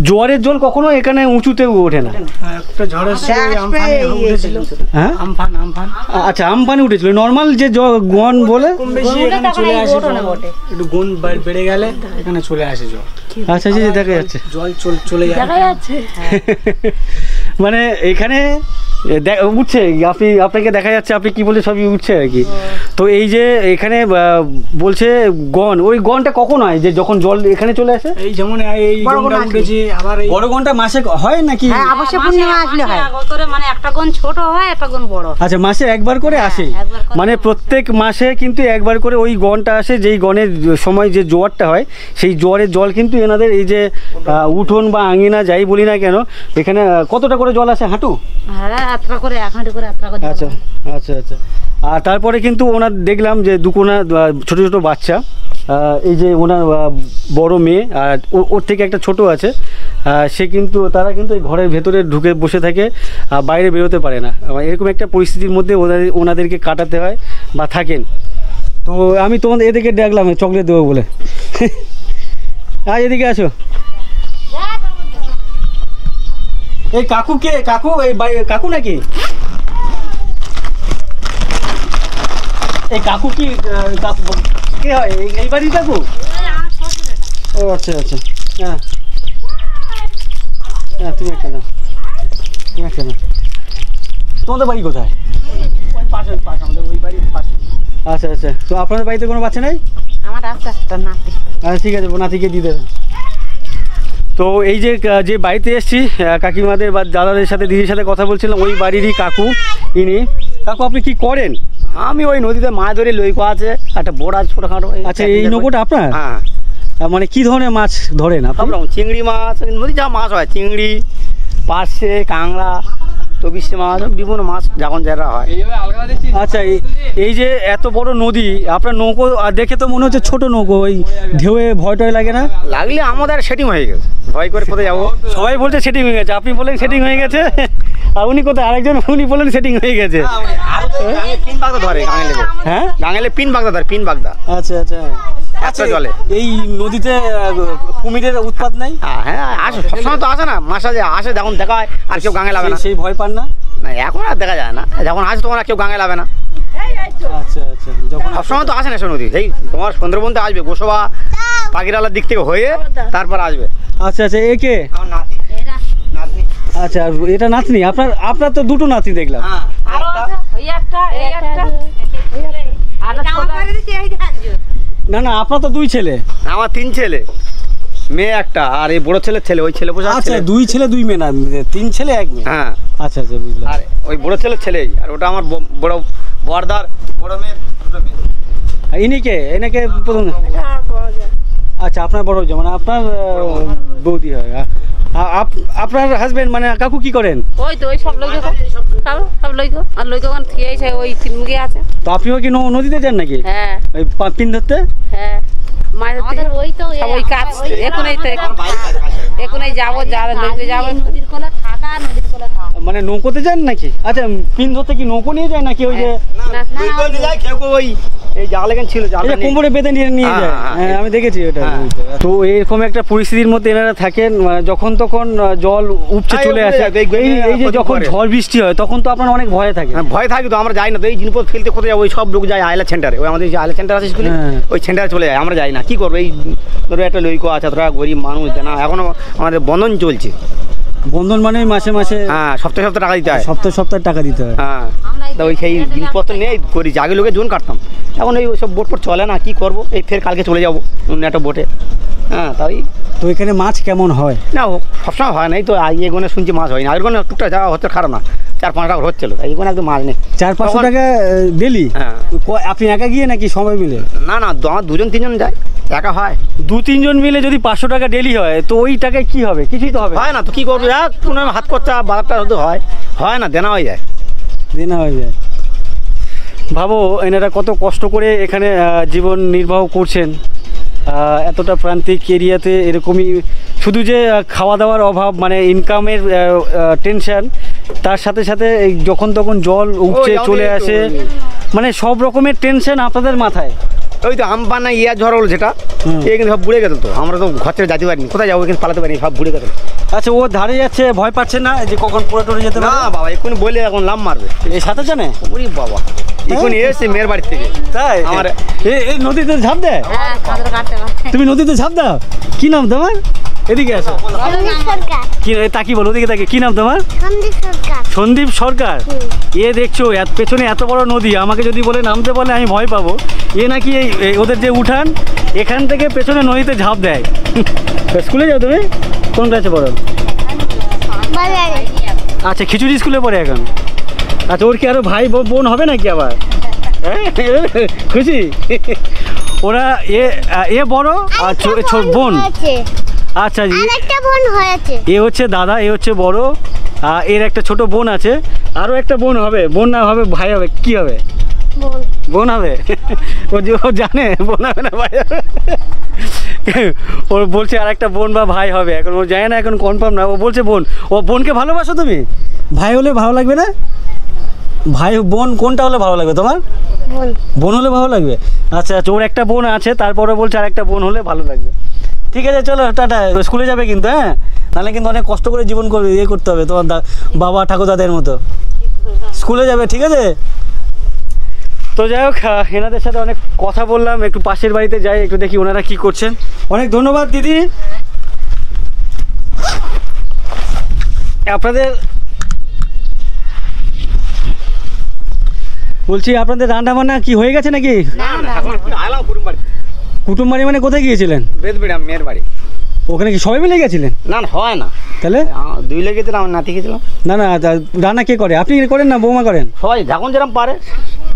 জোয়ারের জল কখনো এখানে উঁচুতে ওঠে না। একটা ঝড় উঠেছিল, হ্যাঁ আমফান। আচ্ছা, আমফানে উঠেছিল। নর্মাল যে গন বলে কম বেশি এখানে চলে আসে, একটু গুণ বেড়ে গেলে এখানে চলে আসে জল। আচ্ছা, যে দেখা যাচ্ছে জল চলে যাচ্ছে মানে এখানে উঠছে, আপনাকে দেখা যাচ্ছে, আপনি কি বলে সবই উঠছে আর কি। তো এই যে এখানে বলছে ওই গনটা কখন হয়, যে যখন জল এখানে চলে আসে? এই যেমন এই গনটা উঠেছে, আবার বড় গনটা মাসে হয় নাকি? অবশ্যই পূর্ণিমা আসলে হয়, মানে একটা গন ছোট হয়, একটা গন বড়। আচ্ছা, মাসে একবার করে আসে, মানে প্রত্যেক মাসে কিন্তু একবার করে ওই গনটা আসে। যেই গনের সময় যে জোয়ারটা হয়, সেই জোয়ারের জল কিন্তু এনাদের এই যে উঠোন বা আঙিনা যাই বলি না কেন, এখানে কতটা করে জল আসে? হাঁটু? আত্রা করে, এক হাঁটু করে আত্রা করে। আচ্ছা আচ্ছা আচ্ছা। আর তারপরে কিন্তু ওনার দেখলাম যে দুকোনা ছোট ছোট বাচ্চা, এই যে ওনার বড় মেয়ে আর ওর থেকে একটা ছোট আছে, সে কিন্তু তারা কিন্তু এই ঘরের ভেতরে ঢুকে বসে থাকে, বাইরে বেরোতে পারে না। এরকম একটা পরিস্থিতির মধ্যে ওনাদেরকে কাটাতে হয় বা থাকেন। তো আমি তোমাদের এদিকে ডাকলাম চকলেট দেবো বলে। এদিকে আসো। এই কাকু কে? কাকু এই কাকু নাকি? এই কাকু কি কাকু কে হয়? এই বাড়ির কাকু? ও আচ্ছা আচ্ছা। হ্যাঁ হ্যাঁ, তুমি একটা না, তোমাদের বাড়ি কোথায়? আমাদের ওই বাড়ির পাশে। আচ্ছা আচ্ছা। তো আপনাদের বাড়িতে কোনো বাচ্চা নেই? আমার একটা নাতি। আচ্ছা, ঠিক আছে, নাতিকে দিয়ে দেবেন। তো এই যে বাড়িতে এসেছি, কাকিমাদের বা দাদাদের সাথে দিদির সাথে কথা বলছিলাম, ওই বাড়িরই কাকু ইনি। কাকু, আপনি কি করেন? আমি ওই নদীতে মাছ ধরে লইকো আছে, একটা বড় আছে ছোটখাটো। আচ্ছা, এই নৌকোটা আপনার? হ্যাঁ। মানে কি ধরনের মাছ ধরেন আপনি? সব রকম চিংড়ি মাছ, নদী যা মাছ হয়, চিংড়ি, পার্শে, কাঁকড়া, চব্বিশে মাছ, বিভিন্ন মাছ যখন যারা হয়। আচ্ছা, এই যে এত বড় নদী, আপনার নৌকো দেখে তো মনে হচ্ছে ছোট নৌকো, ওই ঢেউয়ে ভয় টয় লাগে না? লাগলে আমাদের সেটিং হয়ে গেছে, ভয় করে কোথায় যাবো। সবাই বলছে সেটিং হয়ে গেছে, আপনি বললেন সেটিং হয়ে গেছে, আর উনি কোথায় আরেকজন উনি বললেন সেটিং হয়ে গেছে। পিন বাগদা ধরে গাঙেলে, হ্যাঁ গাঙেলে পিন বাগদা ধরে, পিন বাগদা। আচ্ছা আচ্ছা। আচ্ছা, জলে এই নদীতে কুমিরের উৎপাত নাই? হ্যাঁ, আসে, সবসময় তো আসে না, মাসে আসে যখন দেখা হয়, আর কেউ গাঙে লাগে না। সেই ভয় পান না? না, এখন আর দেখা যায় না, যখন আসে তখন আর কেউ গাঙে লাগে না। আচ্ছা আচ্ছা। যখন সবসময় তো আসে না সে নদী, এই তোমার সুন্দরবনতে আসবে, গোসবা পাখিরালার দিক থেকে হয়ে তারপর আসবে। আচ্ছা আচ্ছা। একে? আচ্ছা, এটা নাতনি আপনার? তো দুটো নাতনি দেখলাম। না না, আপনার তো 2 ছেলে। আমার 3 ছেলে, মেয়ে একটা, আর এই বড় ছেলে ওই ছেলে বসে। আচ্ছা, 2 ছেলে 2 মেয়ে না, 3 ছেলে 1 মেয়ে। হ্যাঁ। আচ্ছা আচ্ছা, বুঝলাম। আর ওই বড় ছেলেই, আর ওটা আমার বড় বড়দার বড় মেয়ে, দুটো মেয়ে। এনেকে প্রথম? আচ্ছা, আপনার বড়, মানে আপনার বৌদি হয়। আপনার হাজবেন্ড মানে কাকু কি করেন? ওই তো ওই সব লইগো আর লইগোন খেয়েছে, ওই তিনমুখী আছে। তো আপনিও কি নদীতে যান নাকি? হ্যাঁ। ওই পিন ধরতে? হ্যাঁ, আমাদের ওই তো ওই কাজ এখনই যাবো, লইতে যাবো, নদীর কোলে থাকা, নদীর কোলে থাকা। মানে নৌকোতে যান নাকি? আচ্ছা, পিন ধরতে কি নৌকো নিয়ে যায় নাকি? ওই যে কেউ ওই এই জাল এখানে ছিল, কোমরে বেঁধে নিয়ে যায়। হ্যাঁ, আমি দেখেছি ওটা। তো এরকম একটা পরিস্থিতির মধ্যে এনারা থাকেন, যখন তখন জল উপচে চলে আসে। এই যে যখন ঝড় বৃষ্টি হয়, তখন তো আপনার অনেক ভয় থাকে। ভয় থাকি তো, আমরা যাই না তো, এই জিনিসপত্র ফেলতে কোথায় যাবো, ওই সব লোক যায় আইলা সেন্টারে, ওই আমাদের যে আইলা সেন্টার আছে স্কুলে, ওই সেন্টারে চলে যায়, আমরা যাই না। কি করবো, এই ধরো একটা লইকো আছে, তোরা গরিব মানুষ না, এখনো আমাদের বন্ধন চলছে। বন্ধন মানে মাসে মাসে? হ্যাঁ, সপ্তাহে টাকা দিতে হয়। সপ্তাহে টাকা দিতে হয়। হ্যাঁ। তা ওই সেই জিনিসপত্র নেই করি আগে লোকে জোন কাটতাম, এখন এই সব বোট ফোট চলে না, কি করব, এই ফের কালকে চলে যাবো অন্য একটা বোটে। হ্যাঁ তাই। তো এখানে মাছ কেমন হয়? না সবসময় হয় না, এই তো এগোনে শুনছি মাছ হয় না, আগের গোনে টুকটা যাওয়া হচ্ছে খারাপ না, 4-5 টাকা হচ্ছিল, এগোনে একদম মাছ নেই। 400-500 টাকা ডেলি? হ্যাঁ। আপনি একা গিয়ে নাকি সবাই মিলে? না না, আমার 2-3 যায়, একা হয়। 2-3 জন মিলে যদি 500 টাকা ডেলি হয় তো ওই টাকায় কি হবে? কিছুই তো হবে হয় না, তো কি করবো, কোনো হাত খরচা বাজারটা হতে হয় না, দেনা হয়ে যায়। দেনা হয়ে যায়। ভাবো এনারা কত কষ্ট করে এখানে জীবন নির্বাহ করছেন, এতটা প্রান্তিক এরিয়াতে এরকমই, শুধু যে খাওয়া দাওয়ার অভাব মানে ইনকামের টেনশন, তার সাথে সাথে এই যখন তখন জল উঠছে চলে আসে, মানে সব রকমের টেনশন আপনাদের মাথায়। ওই তো আমপানা ঝড় হলো যেটা, এই কিন্তু সব বুড়ে গেল, তো আমরা তো ঘর থেকে যেতে পারিনি, কোথায় যাবো, কিন্তু পালাতে পারিনি, সব বুড়ে গেল। আচ্ছা, ও ধারে যাচ্ছে, ভয় পাচ্ছে না যে কখন পুরো টরে যেতে? না বাবা, এখন বলে এখন লাভ মারবে, এই সাথে জানে? ওরে বাবা, এখন এসে মেয়ের বাড়ি থেকে। তাই? আমার এই নদীতে ঝাঁপ দেয়? তুমি নদীতে ঝাঁপ দাও? কি নাম তোমার? এদিকে আসো। কি তাকি বলো, ওদিকে তাকে, কি নাম তোমার? সন্দীপ সরকার। এ দেখছো পেছনে এত বড় নদী, আমাকে যদি বলে নামতে বলে আমি ভয় পাবো। এ নাকি এই ওদের যে উঠান, এখান থেকে পেছনে নদীতে ঝাঁপ দেয়। স্কুলে যাও তুমি? কোন ক্লাসে পড়ো? আচ্ছা, খিচুড়ি স্কুলে পড়ে এখন। আচ্ছা, ওর কি আরো ভাই বোন হবে নাকি আবার? খুশি? ওরা এ বড় আর বোন? আচ্ছা, এ হচ্ছে দাদা, এ হচ্ছে বড়, এর একটা ছোট বোন আছে, আরও একটা বোন হবে, বোন না হবে ভাই হবে, কি হবে? বোন হবে। ও জানে বোন হবে না ভাই হবে? ওর বলছে আর একটা বোন বা ভাই হবে, এখন ও জানে না, এখন কনফার্ম না, ও বলছে বোন। ও বোনকে ভালোবাসো তুমি? ভাই হলে ভালো লাগবে না? ভাই বোন কোনটা হলে ভালো লাগবে তোমার? বোন হলে ভালো লাগবে। আচ্ছা আচ্ছা, ওর একটা বোন আছে, তারপরে বলছে আর একটা বোন হলে ভালো লাগবে। ঠিক আছে, চলো টাটা। স্কুলে যাবে কিন্তু, হ্যাঁ, তাহলে কিন্তু অনেক কষ্ট করে জীবন করবে, ইয়ে করতে হবে তোমার বাবা ঠাকুরদাদের মতো, স্কুলে যাবে, ঠিক আছে? তো যাই হোক, এনাদের সাথে অনেক কথা বললাম, একটু পাশের বাড়িতে যাই, একটু দেখি ওনারা কি করছেন। অনেক ধন্যবাদ দিদি। আপনাদের বলছি, আপনাদের রান্না বান্না কি হয়ে গেছে নাকি? কুটুম বাড়ি মানে কোথায় গিয়েছিলেন? মেয়ের বাড়ি। ওখানে কি সবাই মিলে গেছিলেন? না হয় না, তাহলে 2 লেগেছিলাম, নাতি গেছিলাম। না না, রান্না কে করে? আপনি করেন না বৌমা করেন? সবাই যখন যেরকম পারে,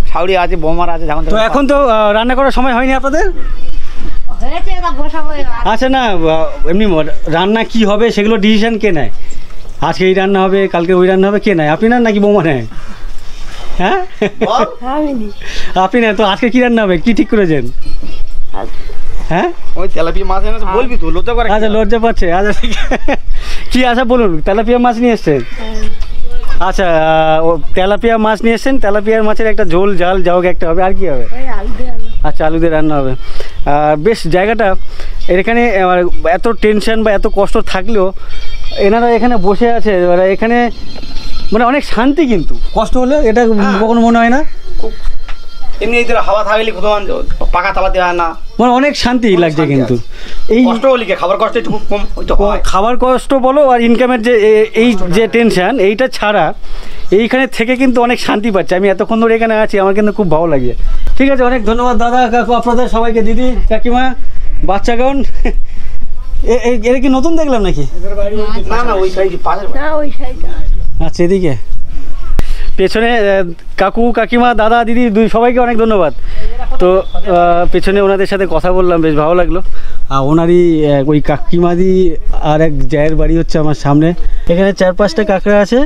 শাউরি আছে, বৌমার আছে, যখন। তো এখন তো রান্না করার সময় হয়নি আপনাদের? আচ্ছা, না এমনি রান্না কি হবে সেগুলো ডিসিশন কে নেয়? আজকে এই রান্না হবে, কালকে ওই রান্না হবে, কে নেয়? আপনি না নাকি বৌমা নেয়? হ্যাঁ, আপনি না তো। আজকে কি রান্না হবে, কি ঠিক করেছেন? হ্যাঁ, ওই তেলাপিয়া মাছ এনেছে, বলবি তো, লজ্জা করে। আচ্ছা, লজ্জা পাচ্ছে। আচ্ছা, কি আচ্ছা বলুন, তেলাপিয়া মাছ নিয়ে এসছেন? আচ্ছা, ও তেলাপিয়া মাছ নিয়ে এসছেন, তেলাপিয়ার মাছের একটা ঝোল ঝাল যাও একটা হবে, আর কি হবে? আচ্ছা, আলু দিয়ে রান্না হবে। বেশ, জায়গাটা এখানে এত টেনশন বা এত কষ্ট থাকলেও এনারা এখানে বসে আছে, এখানে মানে অনেক শান্তি, কিন্তু কষ্ট হলে এটা কখনো মনে হয় না। এমনি হাওয়া থাকলে কোথাও পাকা তালা দেওয়া না, মানে অনেক শান্তি লাগছে। কিন্তু এই কষ্ট হলে খাবার কষ্ট একটু কম, খাবার কষ্ট বলো আর ইনকামের যে এই যে টেনশন, এইটা ছাড়া এইখানে থেকে কিন্তু অনেক শান্তি পাচ্ছে। আমি এতক্ষণ ধরে এখানে আছি, আমার কিন্তু খুব ভালো লাগে। ঠিক আছে, অনেক ধন্যবাদ দাদা কাকু, আপনাদের সবাইকে, দিদি কাকিমা, বাচ্চাগণ। এর কি নতুন দেখলাম নাকি? না না, ওই সাইড, আচ্ছা, এদিকে পেছনে কাকু কাকিমা দাদা দিদি সবাইকে অনেক ধন্যবাদ। তো পেছনে ওনাদের সাথে কথা বললাম, বেশ ভালো লাগলো। আর ওনারই ওই কাকিমাদি আর এক জায়ের বাড়ি হচ্ছে আমার সামনে। এখানে 4-5টা কাঁকড়া আছে।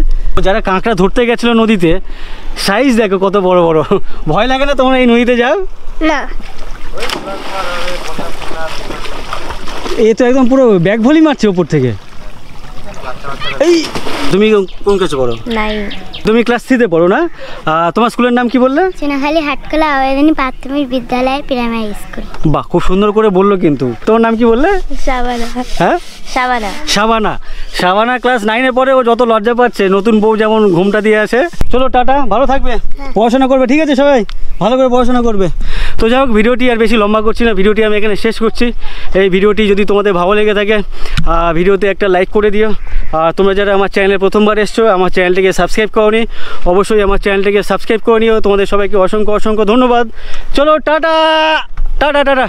যারা কাঁকড়া ধরতে গেছিলো নদীতে, সাইজ দেখো কত বড় বড়। ভয় লাগে না তোমরা এই নদীতে যাও? না, এ তো একদম পুরো ব্যাগ ভলি মারছে উপর থেকে। এই তুমি কোন ক্লাসে পড়ো? 9। তুমি ক্লাস 3-তে পড়ো না? তোমার স্কুলের নাম কি বললে? চিনাখালী হাটকলা আবেদনী প্রাথমিক বিদ্যালয় প্রাইমারি স্কুল। বাহ, খুব সুন্দর করে বললো। কিন্তু তোমার নাম কি বললে? শাবানা। হ্যাঁ, শাবানা। শাবানা। শাবানা ক্লাস 9-এ পড়ে। ও যত লজ্জা পাচ্ছে, নতুন বউ যেমন ঘুমটা দিয়ে আসে। চলো টাটা, ভালো থাকবে, পড়াশোনা করবে, ঠিক আছে? সবাই ভালো করে পড়াশোনা করবে। তো যাই হোক, ভিডিওটি আর বেশি লম্বা করছি না, ভিডিওটি আমি এখানে শেষ করছি। এই ভিডিওটি যদি তোমাদের ভালো লেগে থাকে, ভিডিওতে একটা লাইক করে দিও। আর তোমরা যারা আমার চ্যানেলে প্রথমবার এসছো, আমার চ্যানেলটিকে সাবস্ক্রাইব করোনি, অবশ্যই আমার চ্যানেলটিকে সাবস্ক্রাইব করে নিও। তোমাদের সবাইকে অসংখ্য অসংখ্য ধন্যবাদ। চলো টাটা টাটা টাটা।